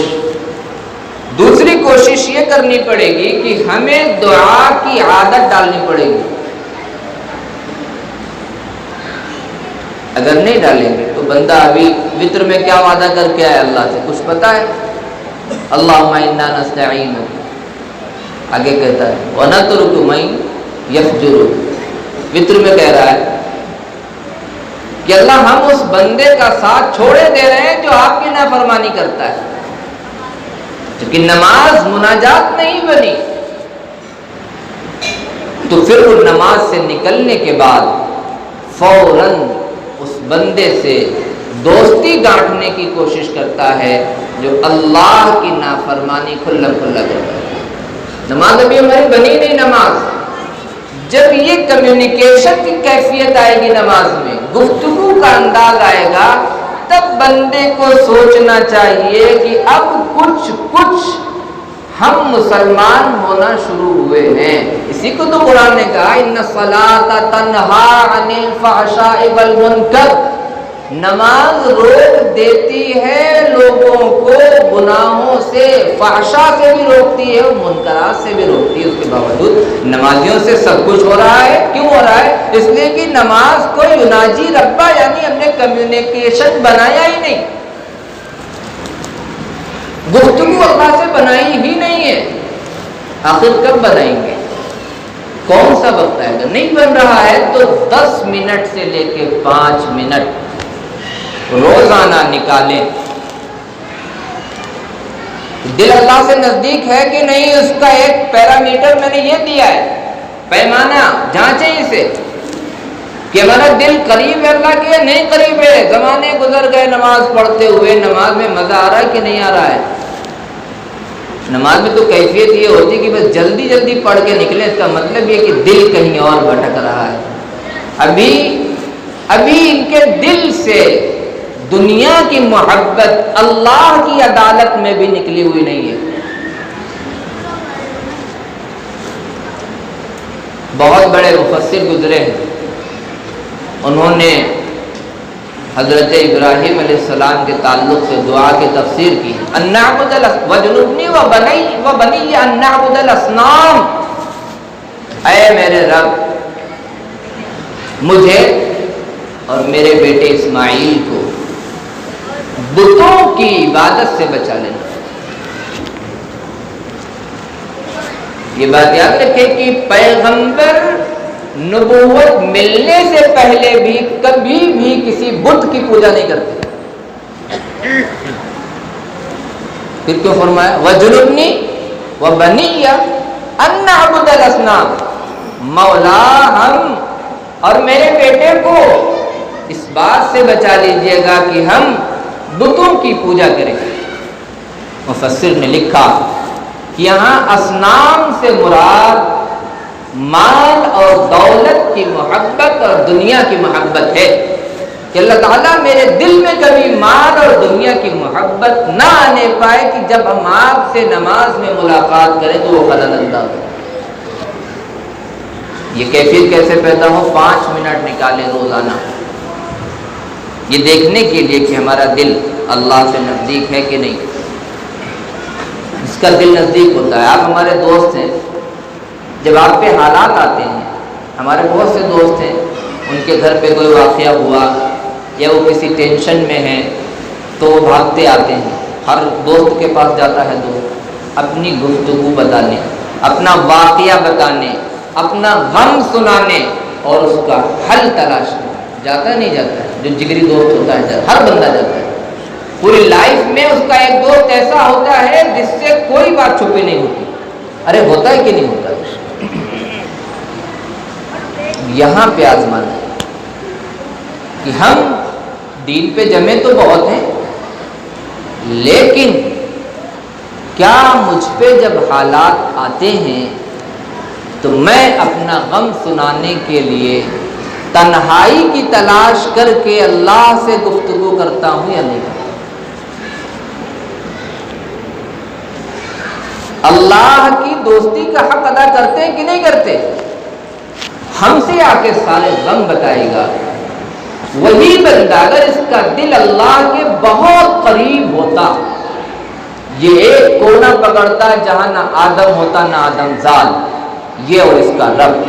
دوسری کوشش یہ کرنی پڑے گی کہ ہمیں دعا کی عادت ڈالنی پڑے گی۔ اگر نہیں ڈالیں گے تو بندہ ابھی وتر میں کیا وعدہ کر کے آیا اللہ سے کچھ پتا ہے؟ اللہم انا نستعینک، آگے کہتا ہے وَنَتْرُكُ مَن يَفْجُرُ، وتر میں کہہ رہا ہے کہ اللہ ہم اس بندے کا ساتھ چھوڑے دے رہے ہیں جو آپ کی نافرمانی کرتا ہے۔ چونکہ نماز مناجات نہیں بنی، تو پھر وہ نماز سے نکلنے کے بعد فوراً اس بندے سے دوستی گانٹھنے کی کوشش کرتا ہے جو اللہ کی نافرمانی کھلا کھلا کرتا ہے۔ نماز ابھی ہماری بنی نہیں نماز، جب یہ کمیونیکیشن کی کیفیت آئے گی نماز میں، گفتگو کا انداز آئے گا، تب بندے کو سوچنا چاہیے کہ اب کچھ ہم مسلمان ہونا شروع ہوئے ہیں۔ اسی کو تو قرآن نے کہا ان الصلاۃ تنہی عن الفحشاء والمنکر، نماز روک دیتی ہے لوگوں کو گناہوں سے، فحشاء سے بھی روکتی ہے اور منکرات سے بھی روکتی ہے۔ اس کے باوجود نمازیوں سے سب کچھ ہو رہا ہے۔ کیوں ہو رہا ہے؟ اس لیے کہ نماز کو یناجی ربا، یعنی ہم نے کمیونیکیشن بنایا ہی نہیں، گفتگو اللہ سے بنائی ہی نہیں ہے۔ آخر کب بنائیں گے؟ کون سا وقت ہے؟ اگر نہیں بن رہا ہے تو 10 منٹ سے لے کے 5 منٹ روزانہ نکالیں۔ دل اللہ سے نزدیک ہے کہ نہیں، اس کا ایک پیرامیٹر میں نے یہ دیا ہے، پیمانہ جانچیں اسے کہ ہمارا دل قریب ہے اللہ کے، نہیں قریب ہے۔ زمانے گزر گئے نماز پڑھتے ہوئے، نماز میں مزہ آ رہا ہے کہ نہیں آ رہا ہے؟ نماز میں تو کیفیت یہ ہوتی کہ بس جلدی جلدی پڑھ کے نکلے، اس کا مطلب یہ کہ دل کہیں اور بھٹک رہا ہے۔ ابھی ان کے دل سے دنیا کی محبت اللہ کی عدالت میں بھی نکلی ہوئی نہیں ہے۔ بہت بڑے مفسر گزرے ہیں، انہوں نے حضرت ابراہیم علیہ السلام کے تعلق سے دعا کی تفسیر کی، ان نعبد وجنبنی وبنی ان نعبد الاصنام، اے میرے رب مجھے اور میرے بیٹے اسماعیل کو بتوں کی عبادت سے بچا لینا۔ یہ بات یاد رکھیں کہ پیغمبر نبوت ملنے سے پہلے بھی کبھی بھی کسی بت کی پوجا نہیں کرتے۔ پھر کیوں فرمایا وَجُنُبْنِي وَبَنِيَّ أَن نَعْبُدَ الْأَصْنَامَ، مولا ہم اور میرے بیٹے کو اس بات سے بچا لیجئے گا کہ ہم بتوں کی پوجا کریں۔ مفسر نے لکھا کہ یہاں اصنام سے مراد مال اور دولت کی محبت اور دنیا کی محبت ہے، کہ اللہ تعالیٰ میرے دل میں کبھی مال اور دنیا کی محبت نہ آنے پائے کہ جب ہم آپ سے نماز میں ملاقات کریں تو وہ خلل انداز ہو۔ یہ کیفیت کیسے پیدا ہو؟ 5 منٹ نکالے روزانہ، یہ دیکھنے کے لیے کہ ہمارا دل اللہ سے نزدیک ہے کہ نہیں۔ اس کا دل نزدیک ہوتا ہے۔ آپ ہمارے دوست ہیں، جب آپ پہ حالات آتے ہیں، ہمارے بہت سے دوست ہیں، ان کے گھر پہ کوئی واقعہ ہوا یا وہ کسی ٹینشن میں ہیں تو وہ بھاگتے آتے ہیں۔ ہر دوست کے پاس جاتا ہے دوست اپنی گفتگو بتانے، اپنا واقعہ بتانے، اپنا غم سنانے اور اس کا حل تلاش کرنے جاتا نہیں جاتا ہے؟ جو جگری دوست ہوتا ہے ہر بندہ جاتا ہے۔ پوری لائف میں اس کا ایک دوست ایسا ہوتا ہے جس سے کوئی بات چھپی نہیں ہوتی۔ ارے ہوتا ہے کہ نہیں ہوتا؟ یہاں پہ آزمانا ہے کہ ہم دین پہ جمے تو بہت ہیں، لیکن کیا مجھ پہ جب حالات آتے ہیں تو میں اپنا غم سنانے کے لیے تنہائی کی تلاش کر کے اللہ سے گفتگو کرتا ہوں یا نہیں کرتا؟ اللہ کی دوستی کا حق ادا کرتے ہیں کہ نہیں کرتے؟ ہم سے آ کے سارے غم بتائے گا۔ وہی بندہ اگر اس کا دل اللہ کے بہت قریب ہوتا، یہ ایک کونا پکڑتا جہاں نہ آدم ہوتا نہ آدم زاد، یہ اور اس کا رب،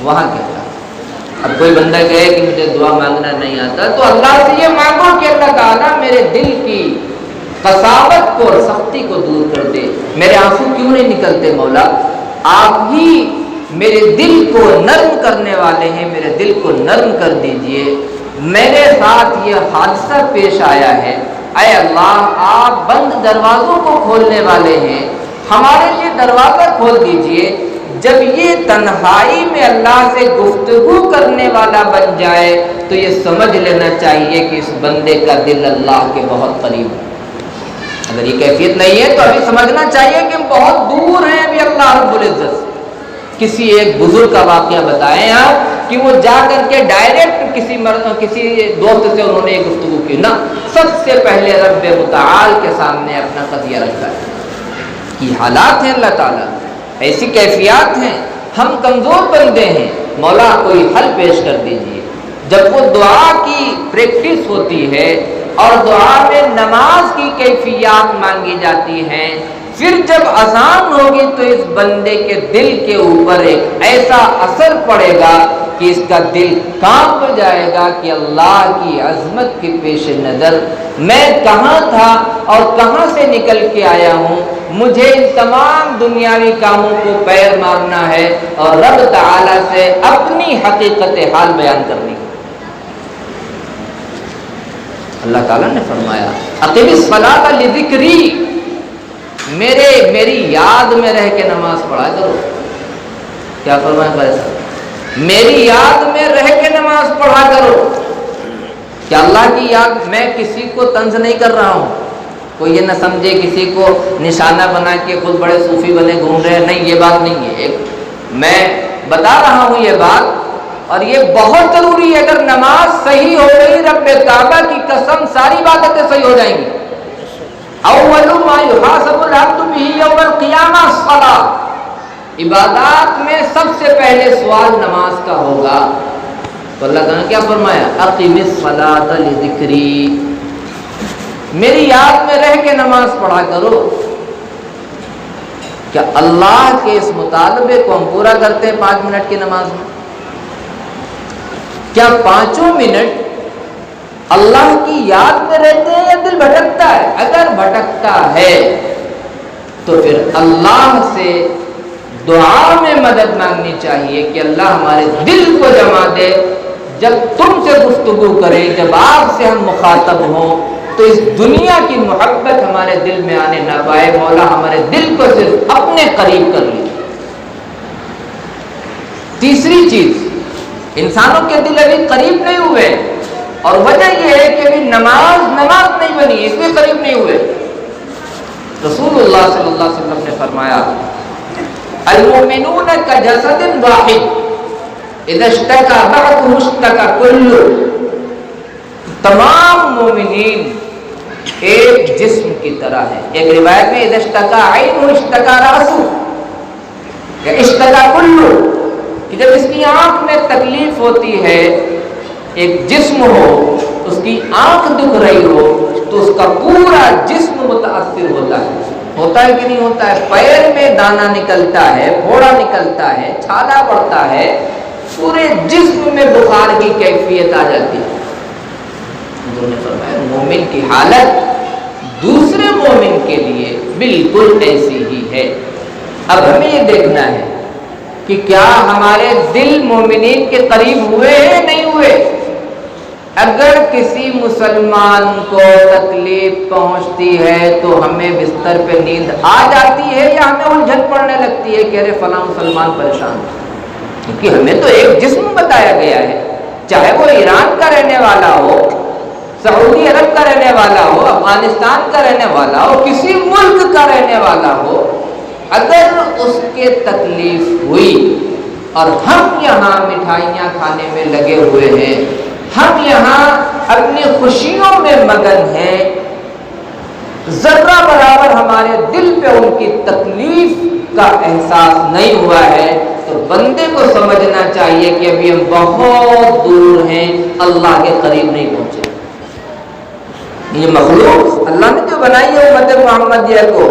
وہاں کہتا۔ اب کوئی بندہ کہے کہ مجھے دعا مانگنا نہیں آتا، تو اللہ سے یہ مانگو کہ اللہ تعالیٰ میرے دل کی قساوت کو اور سختی کو دور کر دے۔ میرے آنسو کیوں نہیں نکلتے مولا؟ آپ ہی میرے دل کو نرم کرنے والے ہیں، میرے دل کو نرم کر دیجئے۔ میرے ساتھ یہ حادثہ پیش آیا ہے، اے اللہ آپ بند دروازوں کو کھولنے والے ہیں، ہمارے لیے دروازہ کھول دیجئے۔ جب یہ تنہائی میں اللہ سے گفتگو کرنے والا بن جائے تو یہ سمجھ لینا چاہیے کہ اس بندے کا دل اللہ کے بہت قریب ہے۔ اگر یہ کیفیت نہیں ہے تو ابھی سمجھنا چاہیے کہ ہم بہت دور ہیں ابھی اللہ رب العزت سے۔ کسی ایک بزرگ کا واقعہ بتائیں آپ کہ وہ جا کر کے ڈائریکٹ کسی دوست سے انہوں نے یہ گفتگو کی، نہ سب سے پہلے رب متعال کے سامنے اپنا قضیہ رکھا ہے۔ یہ حالات ہیں اللہ تعالیٰ، ایسی کیفیات ہیں، ہم کمزور بندے ہیں، مولا کوئی حل پیش کر دیجئے۔ جب وہ دعا کی پریکٹس ہوتی ہے اور دعا میں نماز کی کیفیات مانگی جاتی ہیں، پھر جب اذان ہوگی تو اس بندے کے دل کے اوپر ایک ایسا اثر پڑے گا کہ اس کا دل کانپ جائے گا کہ اللہ کی عظمت کے پیش نظر میں کہاں تھا اور کہاں سے نکل کے آیا ہوں، مجھے ان تمام دنیاوی کاموں کو پیر مارنا ہے اور رب تعالی سے اپنی حقیقت حال بیان کرنی ہے۔ اللہ تعالیٰ نے فرمایا اقیم الصلاۃ لذکری، میری یاد میں رہ کے نماز پڑھا کرو۔ کیا فرمایا بھائی صاحب؟ میری یاد میں رہ کے نماز پڑھا کرو۔ کیا اللہ کی یاد؟ میں کسی کو طنز نہیں کر رہا ہوں، کوئی یہ نہ سمجھے کسی کو نشانہ بنا کے خود بڑے صوفی بنے گھوم رہے ہیں، نہیں، یہ بات نہیں ہے۔ میں بتا رہا ہوں یہ بات، اور یہ بہت ضروری ہے۔ اگر نماز صحیح ہو گئی، رب کعبہ کی قسم ساری عبادتیں صحیح ہو جائیں گی۔ اول ما یحاسب العبد به یوم القیامہ الصلاۃ، عبادات میں سب سے پہلے سوال نماز کا ہوگا۔ تو اللہ تعالیٰ نے کیا فرمایا؟ اقیم الصلاۃ لذکری، میری یاد میں رہ کے نماز پڑھا کرو۔ کیا اللہ کے اس مطالبے کو ہم پورا کرتے ہیں 5 منٹ کی نماز میں؟ کیا 5 منٹ اللہ کی یاد میں رہتے ہیں یا دل بھٹکتا ہے؟ اگر بھٹکتا ہے تو پھر اللہ سے دعا میں مدد مانگنی چاہیے کہ اللہ ہمارے دل کو جما دے۔ جب تم سے گفتگو کریں، جب آپ سے ہم مخاطب ہوں تو اس دنیا کی محبت ہمارے دل میں آنے نہ پائے۔ مولا ہمارے دل کو صرف اپنے قریب کر لی۔ تیسری چیز، انسانوں کے دل ابھی قریب نہیں ہوئے، اور وجہ یہ ہے کہ ابھی نماز نہیں بنی، اس لیے قریب نہیں ہوئے۔ رسول اللہ صلی اللہ علیہ وسلم نے فرمایا المؤمنون کجسد واحد اذا اشتکا بعضه اشتکا کلہ، تمام مومنین ایک جسم کی طرح ہے۔ ایک روایت میں اذا اشتکا عینہ اشتکا رأسہ یا اشتکا کلہ، کہ جب اس کی آنکھ میں تکلیف ہوتی ہے، ایک جسم ہو اس کی آنکھ دکھ رہی ہو تو اس کا پورا جسم متاثر ہوتا ہے کہ نہیں ہوتا ہے؟ پیر میں دانا نکلتا ہے، پھوڑا نکلتا ہے، چھالا پڑتا ہے، پورے جسم میں بخار کی کیفیت آ جاتی ہے۔ حضور نے فرمایا مومن کی حالت دوسرے مومن کے لیے بالکل ایسی ہی ہے۔ اب ہمیں یہ دیکھنا ہے کہ کیا ہمارے دل مومنین کے قریب ہوئے ہیں نہیں ہوئے۔ اگر کسی مسلمان کو تکلیف پہنچتی ہے تو ہمیں بستر پہ نیند آ جاتی ہے یا ہمیں الجھن پڑنے لگتی ہے کہ ارے فلاں مسلمان پریشان، کیونکہ ہمیں تو ایک جسم بتایا گیا ہے، چاہے وہ ایران کا رہنے والا ہو، سعودی عرب کا رہنے والا ہو، افغانستان کا رہنے والا ہو، کسی ملک کا رہنے والا ہو، اگر اس کے تکلیف ہوئی اور ہم یہاں مٹھائیاں کھانے میں لگے ہوئے ہیں، ہم یہاں اپنی خوشیوں میں مگن ہیں، ذرہ برابر ہمارے دل پہ ان کی تکلیف کا احساس نہیں ہوا ہے، تو بندے کو سمجھنا چاہیے کہ ابھی ہم بہت دور ہیں، اللہ کے قریب نہیں پہنچے۔ یہ مخلوق اللہ نے جو بنائی ہے امت محمدیہ کو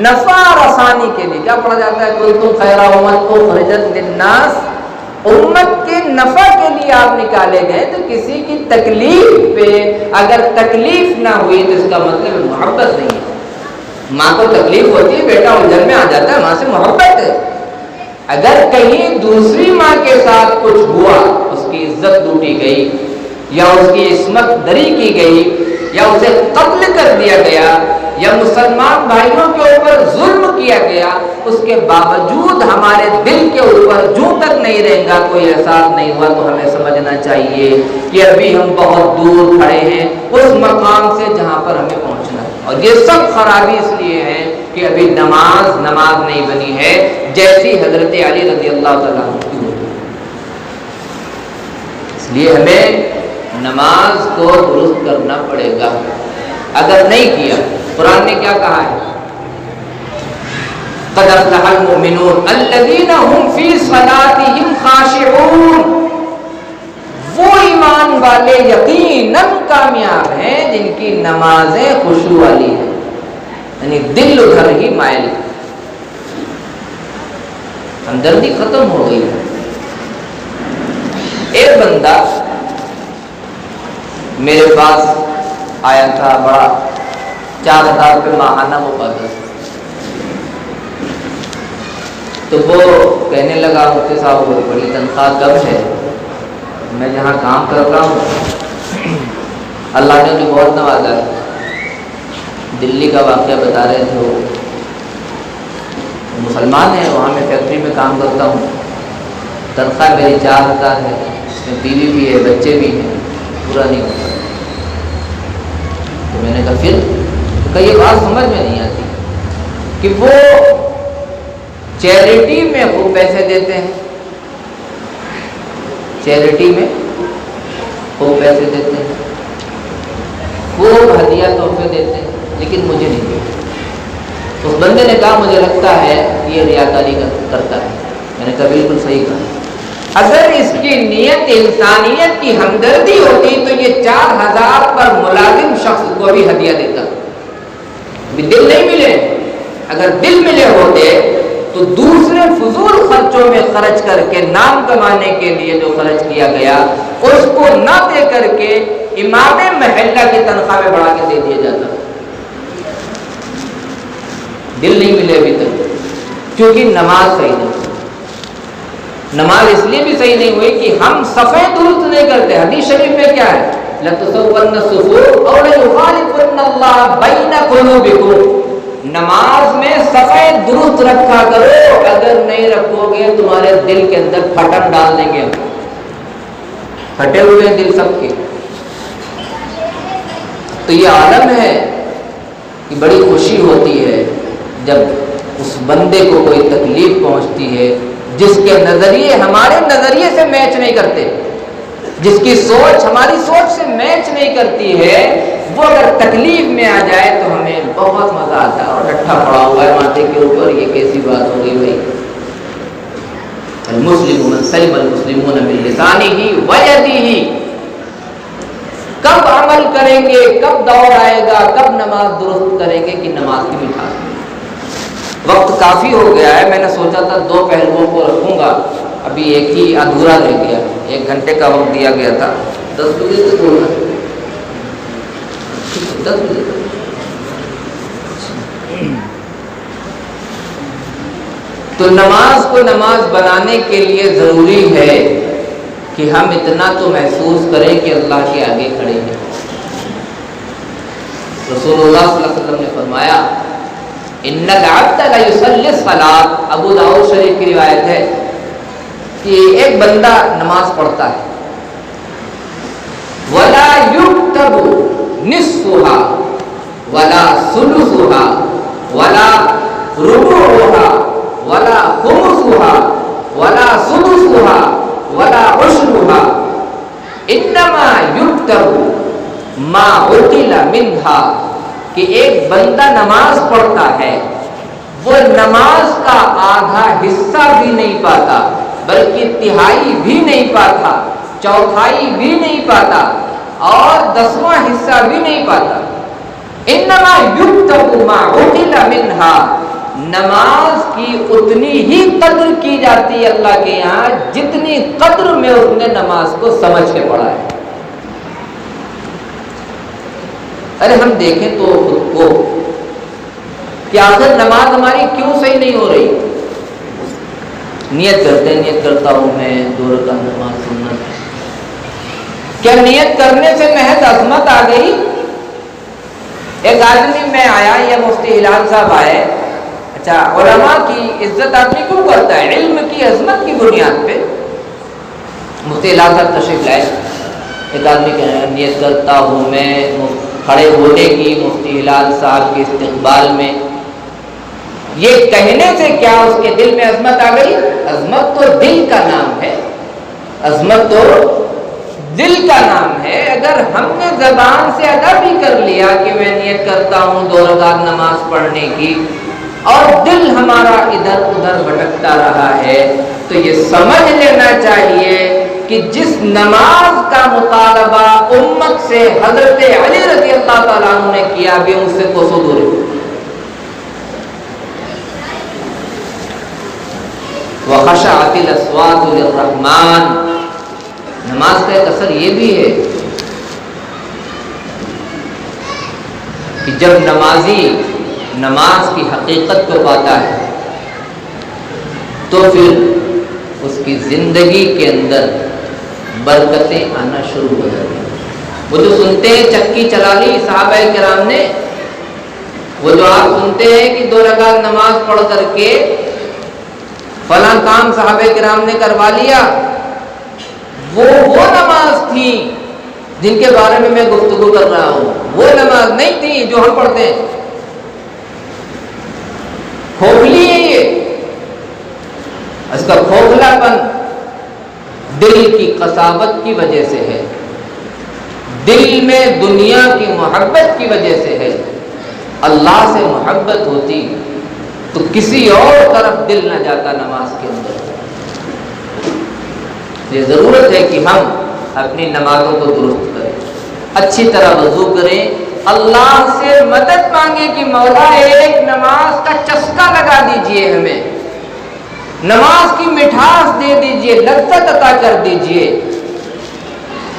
نفع اور آسانی کے لیے، کیا پڑھا جاتا ہے کنتم خیر امت اخرجت للناس، امت کے نفع کے لیے آپ نکالے گئے، تو کسی کی تکلیف پہ اگر تکلیف نہ ہوئی تو اس کا مطلب محبت نہیں ہے۔ ماں کو تکلیف ہوتی ہے، بیٹا الجھن میں آ جاتا ہے، ماں سے محبت ہے۔ اگر کہیں دوسری ماں کے ساتھ کچھ ہوا، اس کی عزت لوٹی گئی یا اس کی عصمت دری کی گئی یا اسے قتل کر دیا گیا یا مسلمان بھائیوں کے اوپر ظلم کیا گیا، اس کے باوجود ہمارے دل کے اوپر جو تک نہیں رہے گا، کوئی احساس نہیں ہوا، تو ہمیں سمجھنا چاہیے کہ ابھی ہم بہت دور کھڑے ہیں اس مقام سے جہاں پر ہمیں پہنچنا ہے۔ اور یہ سب خرابی اس لیے ہے کہ ابھی نماز نہیں بنی ہے جیسی حضرت علی رضی اللہ تعالیٰ عنہ کی ہوئی۔ اس لیے ہمیں نماز کو درست کرنا پڑے گا۔ اگر نہیں کیا، قرآن نے کیا کہا ہے؟ قد افلح المؤمنون الذین هم فی صلاتهم خاشعون، وہ ایمان والے یقیناً کامیاب ہیں جن کی نمازیں خشوع والی ہیں، یعنی دل ادھر ہی مائل ہے، ہمدردی ختم ہو گئی ہے۔ ایک بندہ میرے پاس آیا تھا، بڑا 4000 روپے ماہانہ وہ پاتا تھا، تو وہ کہنے لگا مفتی صاحب وہ بڑی تنخواہ کم ہے، میں جہاں کام کر رہا ہوں اللہ نے مجھے بہت نوازا ہے۔ دلی کا واقعہ بتا رہے تھے، وہ مسلمان ہیں، وہاں میں فیکٹری میں کام کرتا ہوں، تنخواہ میری 4000 ہے، اس میں بیوی بھی ہے، بچے بھی ہیں، پورا نہیں ہوتا۔ تو میں نے کہا پھر یہ بات سمجھ میں نہیں آتی کہ وہ چیریٹی میں خوب پیسے دیتے ہیں، چیریٹی میں خوب پیسے دیتے ہیں، خوب ہدیہ تحفے دیتے ہیں، لیکن مجھے نہیں دیتے۔ اس بندے نے کہا مجھے لگتا ہے یہ ریاکاری کرتا ہے۔ میں نے کہا بالکل صحیح کہا، اگر اس کی نیت انسانیت کی ہمدردی ہوتی تو یہ 4000 پر ملازم شخص کو بھی ہدیہ دیتا۔ دل نہیں ملے، اگر دل ملے ہوتے تو دوسرے فضول خرچوں میں خرچ کر کے نام کمانے کے لیے جو خرچ کیا گیا اس کو نہ دے کر کے امام محلہ کی تنخواہ میں بڑھا کے دے دیا جاتا۔ دل نہیں ملے ابھی تک، کیونکہ نماز صحیح نہیں، نماز اس لیے بھی صحیح نہیں ہوئی کہ ہم صفیں درست نہیں کرتے۔ حدیث شریف میں کیا ہے؟ لَتُسَوَّنَّ الصُّفُوفَ أَوْ لَيُخَالِفَنَّ اللَّهُ بَيْنَ قُلُوبِكُمْ، نماز میں صفیں درست رکھا کرو، اگر نہیں رکھو گے تمہارے دل کے اندر پھٹن ڈال دیں گے، پھٹے ہوئے دل سب کے۔ تو یہ عالم ہے کہ بڑی خوشی ہوتی ہے جب اس بندے کو کوئی تکلیف پہنچتی ہے جس کے نظریے ہمارے نظریے سے میچ نہیں کرتے، جس کی سوچ ہماری سوچ سے میچ نہیں کرتی ہے، وہ اگر تکلیف میں آ جائے تو ہمیں بہت مزہ آتا ہے، اور ڈٹھا پڑا ہوا ہے ماتھے کے اوپر، یہ کیسی بات ہو گئی بھائی؟ المسلم من سلم المسلمون من لسانه ويده، کب عمل کریں گے، کب دور آئے گا، کب نماز درست کریں گے کہ نماز کی مٹھاس۔ وقت کافی ہو گیا ہے، میں نے سوچا تھا 2 پہلوؤں کو رکھوں گا، ابھی ایک ہی ادھورا رہ گیا، 1 گھنٹے کا وقت دیا گیا تھا، 10 بجے سے بولنا، 10 بجے تک۔ تو نماز کو نماز بنانے کے لیے ضروری ہے کہ ہم اتنا تو محسوس کریں کہ اللہ کے آگے کھڑے ہیں۔ رسول اللہ صلی اللہ علیہ وسلم نے فرمایا ان العبد لا يصلي الصلاۃ، ابو داؤد شریف کی روایت ہے کہ ایک بندہ نماز پڑھتا ہے، ولا يكتب نصفها ولا ثلثها ولا ربعها ولا خمسها ولا سدسها ولا عشرها، انما يكتب ما عقل منها کہ ایک بندہ نماز پڑھتا ہے، وہ نماز کا آدھا حصہ بھی نہیں پاتا، بلکہ تہائی بھی نہیں پاتا، چوتھائی بھی نہیں پاتا، اور 10واں حصہ بھی نہیں پاتا۔ انما یکتب ما عقل منہا، نماز کی اتنی ہی قدر کی جاتی ہے اللہ کے یہاں جتنی قدر میں اس نے نماز کو سمجھ کے پڑھا ہے۔ ارے ہم دیکھیں تو خود کو کہ آخر نماز ہماری کیوں صحیح نہیں ہو رہی؟ نیت کرتا ہوں میں 2 رکعت نماز سنت ہے، کیا نیت کرنے سے محض عظمت آ گئی؟ ایک آدمی میں آیا یا مفتی ہلال صاحب آئے، اچھا علماء کی عزت آدمی کیوں کرتا ہے؟ علم کی عظمت کی بنیاد پہ۔ مفتی ہلال صاحب تشریف لائے، ایک آدمی کہ نیت کرتا ہوں میں کھڑے ہونے کی مفتی ہلال صاحب کے استقبال میں، یہ کہنے سے کیا اس کے دل میں عظمت آ گئی؟ عظمت تو دل کا نام ہے، عظمت تو دل کا نام ہے۔ اگر ہم نے زبان سے ادا بھی کر لیا کہ میں نیت کرتا ہوں 2 رکعت نماز پڑھنے کی، اور دل ہمارا ادھر ادھر بھٹکتا رہا ہے، تو یہ سمجھ لینا چاہیے کہ جس نماز کا مطالبہ امت سے حضرت علی رضی اللہ تعالیٰ عنہ نے کیا بھی اس سے کوسوں دور ہے۔ وَخَشَعَتِ الْأَصْوَاتُ لِلرَّحْمَنِ، نماز کا ایک اثر یہ بھی ہے کہ جب نمازی نماز کی حقیقت کو پاتا ہے تو پھر اس کی زندگی کے اندر برکتیں آنا شروع ہو جاتی ہیں۔ وہ جو سنتے ہیں چکی چلا لی صحابہ کرام نے، وہ جو آپ سنتے ہیں کہ 2 رکعت نماز پڑھ کر کے فلاں کام صحابہ کرام نے کروا لیا، وہ نماز تھی جن کے بارے میں میں گفتگو کر رہا ہوں، وہ نماز نہیں تھی جو ہم پڑھتے ہیں۔ کھوکھلی ہے یہ، اس کا کھوکھلا پن دل کی قساوت کی وجہ سے ہے، دل میں دنیا کی محبت کی وجہ سے ہے۔ اللہ سے محبت ہوتی تو کسی اور طرف دل نہ جاتا نماز کے اندر۔ یہ ضرورت ہے کہ ہم اپنی نمازوں کو درست کریں، اچھی طرح وضو کریں، اللہ سے مدد مانگے کہ مولا ایک نماز کا چسکا لگا دیجئے، ہمیں نماز کی مٹھاس دے دیجئے، لذت عطا کر دیجئے۔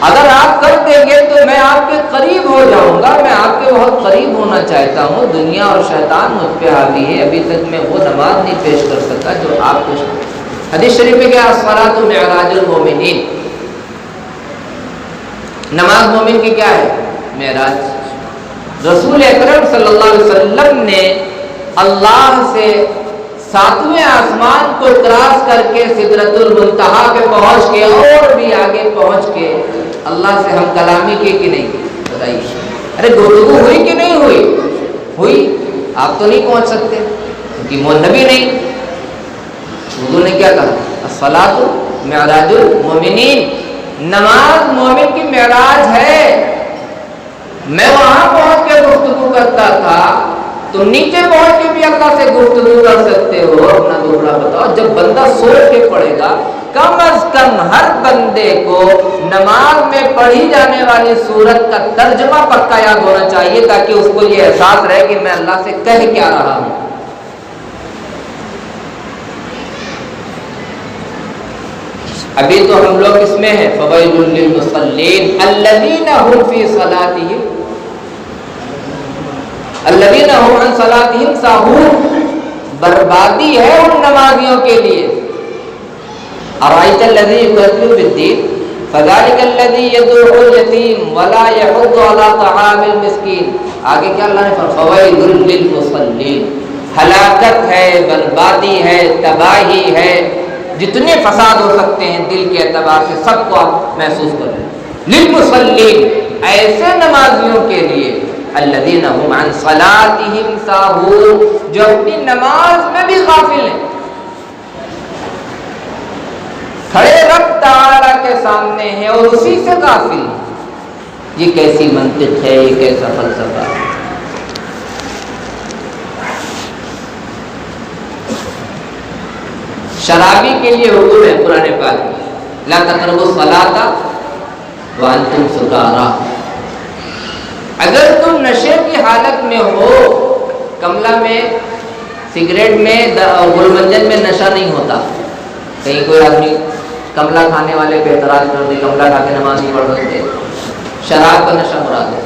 اگر آپ کر دیں گے تو میں آپ کے قریب ہو جاؤں گا، میں آپ کے بہت قریب ہونا چاہتا ہوں۔ دنیا اور شیطان مجھ پہ حاوی ہے، ابھی تک میں وہ نماز نہیں پیش کر سکا جو آپ پیش کر۔ حدیث شریف میں کیا؟ الصلاۃ معراج المومنین، نماز مومن کی کیا ہے؟ معراج۔ رسول اکرم صلی اللہ علیہ وسلم نے اللہ سے 7ویں آسمان کو کراس کر کے سدرۃ المنتہا پہ پہنچ کے اور بھی آگے پہنچ کے اللہ سے ہم کلامی کی کہ نہیں؟ بتائیے، ارے گفتگو ہوئی کہ نہیں ہوئی؟ ہوئی۔ آپ تو نہیں پہنچ سکتے کیونکہ وہ نبی نہیں۔ حضور نے کیا کہا؟ الصلاۃ معراج المومنین، نماز مومن کی معراج ہے۔ میں وہاں پہنچ کے گفتگو کرتا تھا، تم نیچے پہنچ کے بھی اللہ سے گفتگو کر سکتے ہو۔ اپنا دوسرا بتاؤ، جب بندہ سوچ کے پڑھے گا، کم از کم ہر بندے کو نماز میں پڑھی جانے والی سورت کا ترجمہ پکا یاد ہونا چاہیے تاکہ اس کو یہ احساس رہے کہ میں اللہ سے کہہ کیا رہا ہوں۔ ابھی تو ہم لوگ اس میں ہیں فویل للمصلین الذین هم فی صلاتهم الذین هم عن صلاتهم ساہون، بربادی ہے ان نمازیوں کے لیے۔ ارأیت الذی یکذب بالدین فذلک الذی یدعو الیتیم ولا یحض علی طعام المسکین۔ آگے کیا اللہ نے فرمایا؟ فویل للمصلین، ہلاکت ہے، بربادی ہے، تباہی ہے، جتنے فساد ہو سکتے ہیں دل کے اعتبار سے سب کو آپ محسوس کر لیں۔ للمصلین، ایسے نمازیوں کے لیے، الذین هم عن صلاتهم ساہون، جو اپنی نماز میں بھی غافل ہیں، کھڑے رب تعالیٰ کے سامنے ہیں اور اسی سے غافل ہیں۔ یہ کیسی منطق ہے، یہ کیسا فلسفہ ہے؟ شرابی کے لیے حکم ہے قرآن پاک میں، لا تقربوا الصلاۃ وانتم سکارا۔ اگر تم نشے کی حالت میں ہو، کملا میں، سگریٹ میں، گل منجن میں نشہ نہیں ہوتا۔ کہیں کوئی آدمی کملا کھانے والے پہ اعتراض کر دے، کملا کھا کے نماز نہیں پڑھ سکتے، شراب کا نشہ مراد ہے،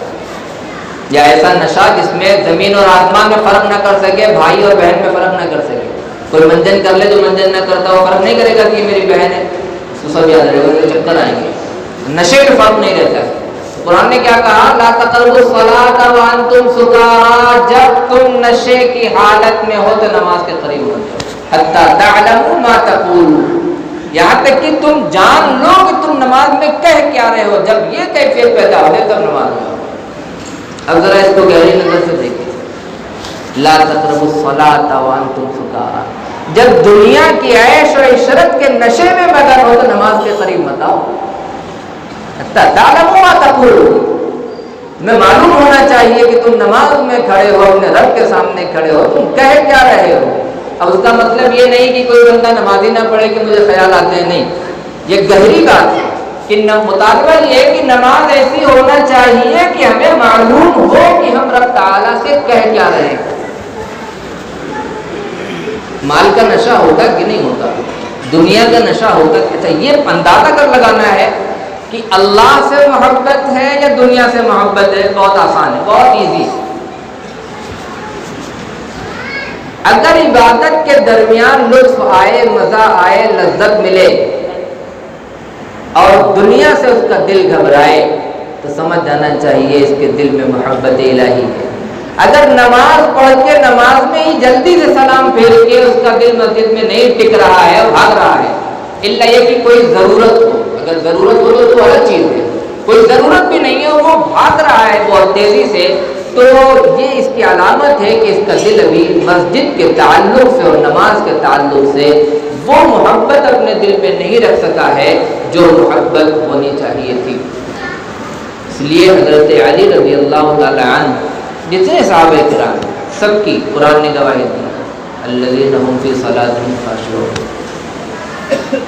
یا ایسا نشہ جس میں زمین اور آسمان میں فرق نہ کر سکے، بھائی اور بہن میں فرق نہ کر سکے۔ کوئی منجن کر لے جو منجن نہ کرتا وہ فرق نہیں کرے گا کہ یہ میری بہن ہے، اس کو سب یاد رہے گا، چکر آئیں گے۔ نشے میں فرق نہیں رہتا ہے۔ قرآن نے کیا کہا؟ لا تقربوا الصلاۃ وانتم سکارا، جب تم نشے کی حالت میں ہو تو نماز کے قریب مت جاؤ، حتی تعلموا ما تقولون، یہاں تک کہ تم جان لو کہ تم نماز میں کہہ کیا رہے ہو۔ جب یہ کیفیت پیدا ہو جائے تب نماز میں آؤ۔ اب ذرا اس کو گہری نظر سے دیکھیں، لا تقربوا الصلاۃ وانتم سکارا، جب دنیا کی عیش و عشرت کے نشے میں مگن ہو تو نماز کے قریب مت آؤ۔ تعلموا ما تقولون، تمہیں معلوم ہونا چاہیے کہ تم نماز میں کھڑے ہو، اپنے رب کے سامنے کھڑے ہو، تم کہہ کیا رہے ہو۔ اب اس کا مطلب یہ نہیں کہ کوئی بندہ نمازی نہ پڑھے کہ مجھے خیال آتے ہیں، نہیں، یہ گہری بات ہے کہ مطالبہ یہ ہے کہ نماز ایسی ہونا چاہیے کہ ہمیں معلوم ہو کہ ہم رب تعالیٰ سے کہہ کیا رہے ہیں۔ مال کا نشہ ہوتا کہ نہیں ہوتا، دنیا کا نشہ ہوتا، اچھا یہ اندازہ کر لگانا ہے کہ اللہ سے محبت ہے یا دنیا سے محبت ہے، بہت آسان ہے، بہت ایزی۔ اگر عبادت کے درمیان لطف آئے، مزہ آئے، لذت ملے اور دنیا سے اس کا دل گھبرائے تو سمجھ جانا چاہیے اس کے دل میں محبت الہی ہے۔ اگر نماز پڑھ کے نماز میں ہی جلدی سے سلام پھیر کے اس کا دل مسجد میں نہیں ٹک رہا ہے، بھاگ رہا ہے، الا یہ کہ کوئی ضرورت ہو، اگر ضرورت ہو تو الگ چیز ہے، کوئی ضرورت بھی نہیں ہے وہ بھاگ رہا ہے بہت تیزی سے، تو یہ اس کی علامت ہے کہ اس کا دل ابھی مسجد کے تعلق سے اور نماز کے تعلق سے وہ محبت اپنے دل پہ نہیں رکھ سکا ہے جو محبت ہونی چاہیے تھی۔ اس لیے حضرت علی رضی اللہ تعالی عنہ، جتنے صحابہ کرام، سب کی قرآن نے گواہی دی، الذین هم فی صلاتہم خاشعون۔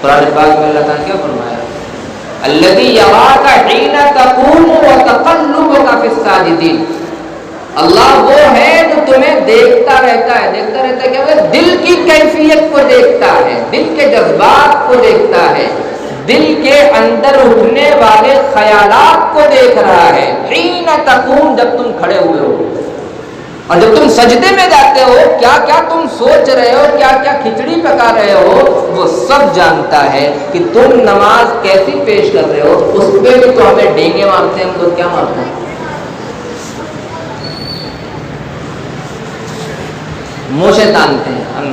قرآن پاک میں اللہ تعالیٰ نے کیا فرمایا؟ الذی یراک حین تقوم وتقلبک فی الساجدین، اللہ وہ ہے جو تمہیں دیکھتا رہتا ہے۔ دیکھتا رہتا ہے کیا؟ دل کی کیفیت کو دیکھتا ہے، دل کے جذبات کو دیکھتا ہے، دل کے اندر اٹھنے والے خیالات کو دیکھ رہا ہے۔ حین تقوم، جب تم کھڑے ہوئے ہو، اور جب تم سجدے میں جاتے ہو کیا کیا تم سوچ رہے ہو، کیا کیا کھچڑی پکا رہے ہو، وہ سب جانتا ہے کہ تم نماز کیسی پیش کر رہے ہو۔ اس پہ بھی تو ہمیں ڈینگے مارتے ہیں، ہم لوگ کیا مارتے ہیں؟ منہ سے تانتے ہیں، ہم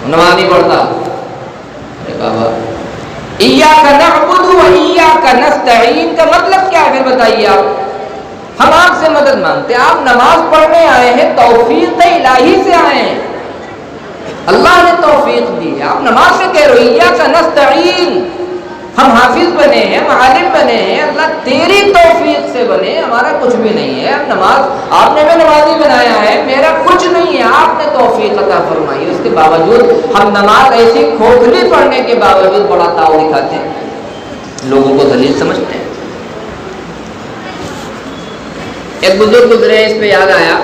نماز نہیں پڑھتا۔ ارے بابا، ایاک نعبد و ایاک نستعین کا مطلب کیا ہے؟ پھر بتائیے آپ، ہم آپ سے مدد مانگتے ہیں، آپ نماز پڑھنے آئے ہیں، توفیق الہی سے آئے ہیں، اللہ نے توفیق دی ہے، آپ نماز سے کہہ رہے ہو ایاک نستعین، ہم حافظ بنے ہیں، ہم عالم بنے ہیں، اللہ تیری توفیق سے بنے، ہمارا کچھ بھی نہیں ہے۔ ہم نماز، آپ نے ہمیں نمازی بنایا ہے، میرا کچھ نہیں ہے، آپ نے توفیق عطا فرمائی۔ اس کے باوجود ہم نماز ایسی کھوکھلی پڑھنے کے باوجود بڑا تاؤ دکھاتے ہیں، لوگوں کو ذلیل سمجھتے ہیں۔ ایک بزرگ گزرے، اس پہ یاد آیا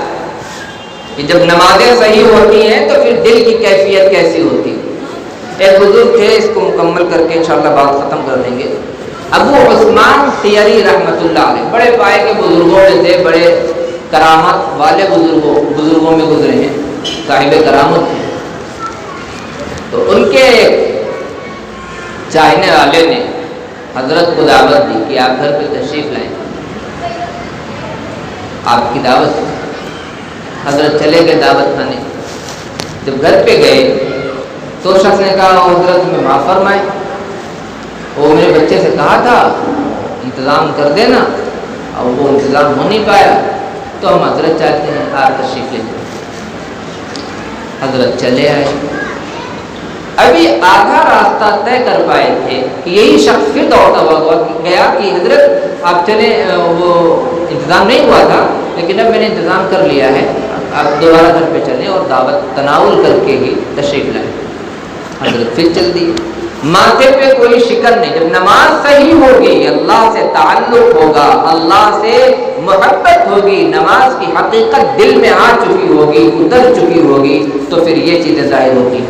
کہ جب نمازیں صحیح ہوتی ہیں تو پھر دل کی کیفیت کیسی ہوتی ہے۔ ایک بزرگ تھے، اس کو مکمل کر کے انشاءاللہ بات ختم کر دیں گے، ابو عثمان طیری رحمۃ اللہ علیہ، بڑے پائے کے بزرگوں میں تھے، بڑے کرامت والے بزرگوں میں گزرے ہیں، صاحب کرامت تھے۔ تو ان کے چاہنے والے نے حضرت کو دعوت دی کہ آپ گھر پہ تشریف لائیں، آپ کی دعوت۔ حضرت چلے گئے دعوت کھانے۔ جب گھر پہ گئے تو شخص نے کہا حضرت میں معاف فرمائے، وہ میرے بچے سے کہا تھا انتظام کر دینا، اور وہ انتظام ہو نہیں پایا، تو ہم حضرت چاہتے ہیں آپ تشریف لے جائیں۔ حضرت چلے آئے، ابھی آدھا راستہ طے کر پائے تھے کہ یہی شخص پھر دوڑتا ہوا گیا کہ حضرت آپ چلے، وہ انتظام نہیں ہوا تھا لیکن اب میں نے انتظام کر لیا ہے، آپ دوبارہ گھر پہ چلیں اور دعوت تناول کر کے ہی تشریف لائیں۔ حضرت پھر چل دیے. ماتھے پہ کوئی شکر نہیں. جب نماز صحیح ہوگی، اللہ سے تعلق ہوگا، اللہ سے محبت ہوگی، نماز کی حقیقت دل میں آ چکی ہوگی، اتر چکی ہوگی، تو پھر یہ چیزیں ظاہر ہوتی.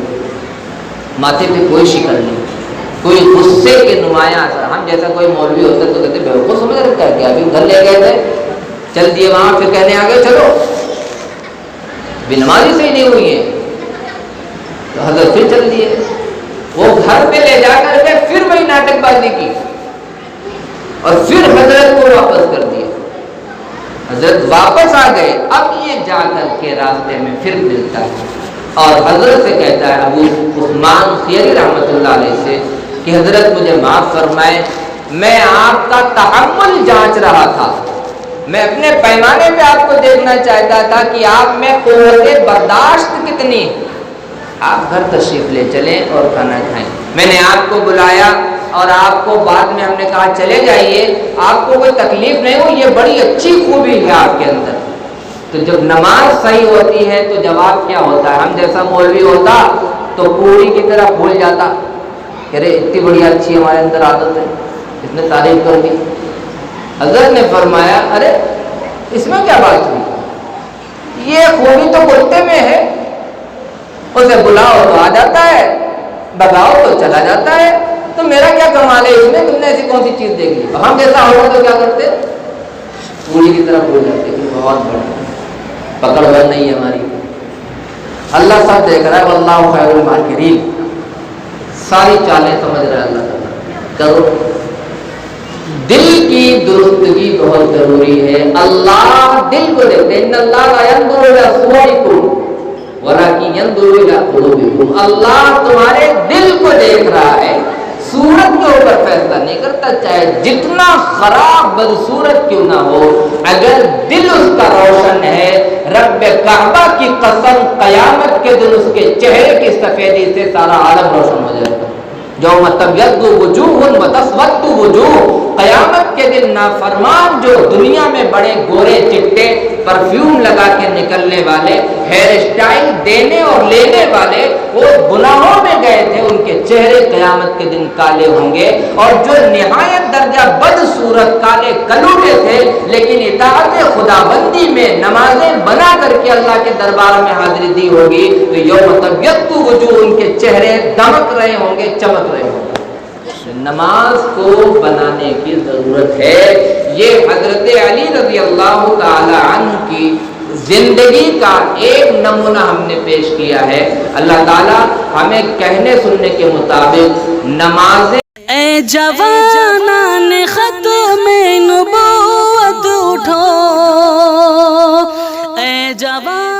ماتھے پہ کوئی شکر نہیں، کوئی غصے کے نمایاں اثر. ہم جیسا کوئی مولوی ہوتا تو کہتے بیوقوف سمجھ رکھا ہے کیا، ابھی گھر لے گئے تھے چل دیے وہاں، پھر کہنے آگے چلو بھی نماز ہی صحیح نہیں ہوئی ہے. تو حضرت پھر چل دیے. وہ گھر پہ لے جا کر کے پھر وہی ناٹک بازی کی اور پھر حضرت کو واپس کر دیا. حضرت واپس آ گئے. اب یہ جا کر کے راستے میں پھر ملتا ہے اور حضرت سے کہتا ہے ابو عثمان خیری رحمۃ اللہ علیہ سے کہ حضرت مجھے معاف فرمائے، میں آپ کا تحمل جانچ رہا تھا، میں اپنے پیمانے پہ آپ کو دیکھنا چاہتا تھا کہ آپ میں قوت برداشت کتنی. آپ گھر تشریف لے چلیں اور کھانا کھائیں. میں نے آپ کو بلایا اور آپ کو بعد میں ہم نے کہا چلے جائیے، آپ کو کوئی تکلیف نہیں ہو، یہ بڑی اچھی خوبی ہے آپ کے اندر. تو جب نماز صحیح ہوتی ہے تو جواب کیا ہوتا ہے؟ ہم جیسا مولوی ہوتا تو پوری کی طرح بھول جاتا کہ ارے اتنی بڑی اچھی ہمارے اندر عادت ہے، اس نے تعریف کر دی. حضرت نے فرمایا ارے اس میں کیا بات ہوئی، یہ خوبی تو کتے میں ہے، اسے بلاؤ تو آ جاتا ہے، بگاؤ تو چلا جاتا ہے، تو میرا کیا کمال ہے اس میں، تم نے ایسی کون سی چیز دیکھ لی. ہم جیسا ہوگا تو کیا کرتے، پوری کی طرح بھول جاتے کہ بہت بڑا پکڑ بند نہیں ہے ہماری. اللہ سب دیکھ رہا ہے، واللہ خیر الماکرین، ساری چالیں سمجھ رہا ہے اللہ تعالیٰ. کرو. دل کی درستگی بہت ضروری ہے. اللہ دل کو دیکھتے ہیں. ان اللہ لا ينظر الى صورکم ولکن ينظر الى قلوبکم. اللہ تمہارے دل کو دیکھ رہا ہے، صورت کے اوپر فیصلہ نہیں کرتا، چاہے جتنا خراب بدصورت کیوں نہ ہو، اگر دل اس کا روشن ہے، رب کعبہ کی قسم قیامت کے دن اس کے چہرے کی سفیدی سے سارا عالم روشن ہو جائے گا. یوم تبیض وجوہ وتسود وجوہ. قیامت کے دن نافرمان جو دنیا میں بڑے گورے چٹے پرفیوم لگا کے نکلنے والے، ہیئر اسٹائل دینے اور لینے والے، وہ گناہوں میں گئے تھے، ان کے چہرے قیامت کے دن کالے ہوں گے. اور جو نہایت درجہ بدصورت کالے کلوٹے تھے لیکن اطاعت خدا بندی میں نمازیں بنا کر کے اللہ کے دربار میں حاضری دی ہوگی، تو یوم تبیض وجوہ، ان کے چہرے دمک رہے ہوں گے، چمک رہے ہوں گے. نماز کو بنانے کی ضرورت ہے. یہ حضرت علی رضی اللہ تعالی عنہ کی زندگی کا ایک نمونہ ہم نے پیش کیا ہے. اللہ تعالی ہمیں کہنے سننے کے مطابق نمازیں. اے جوانان ختم نبوت اٹھو، اے جوان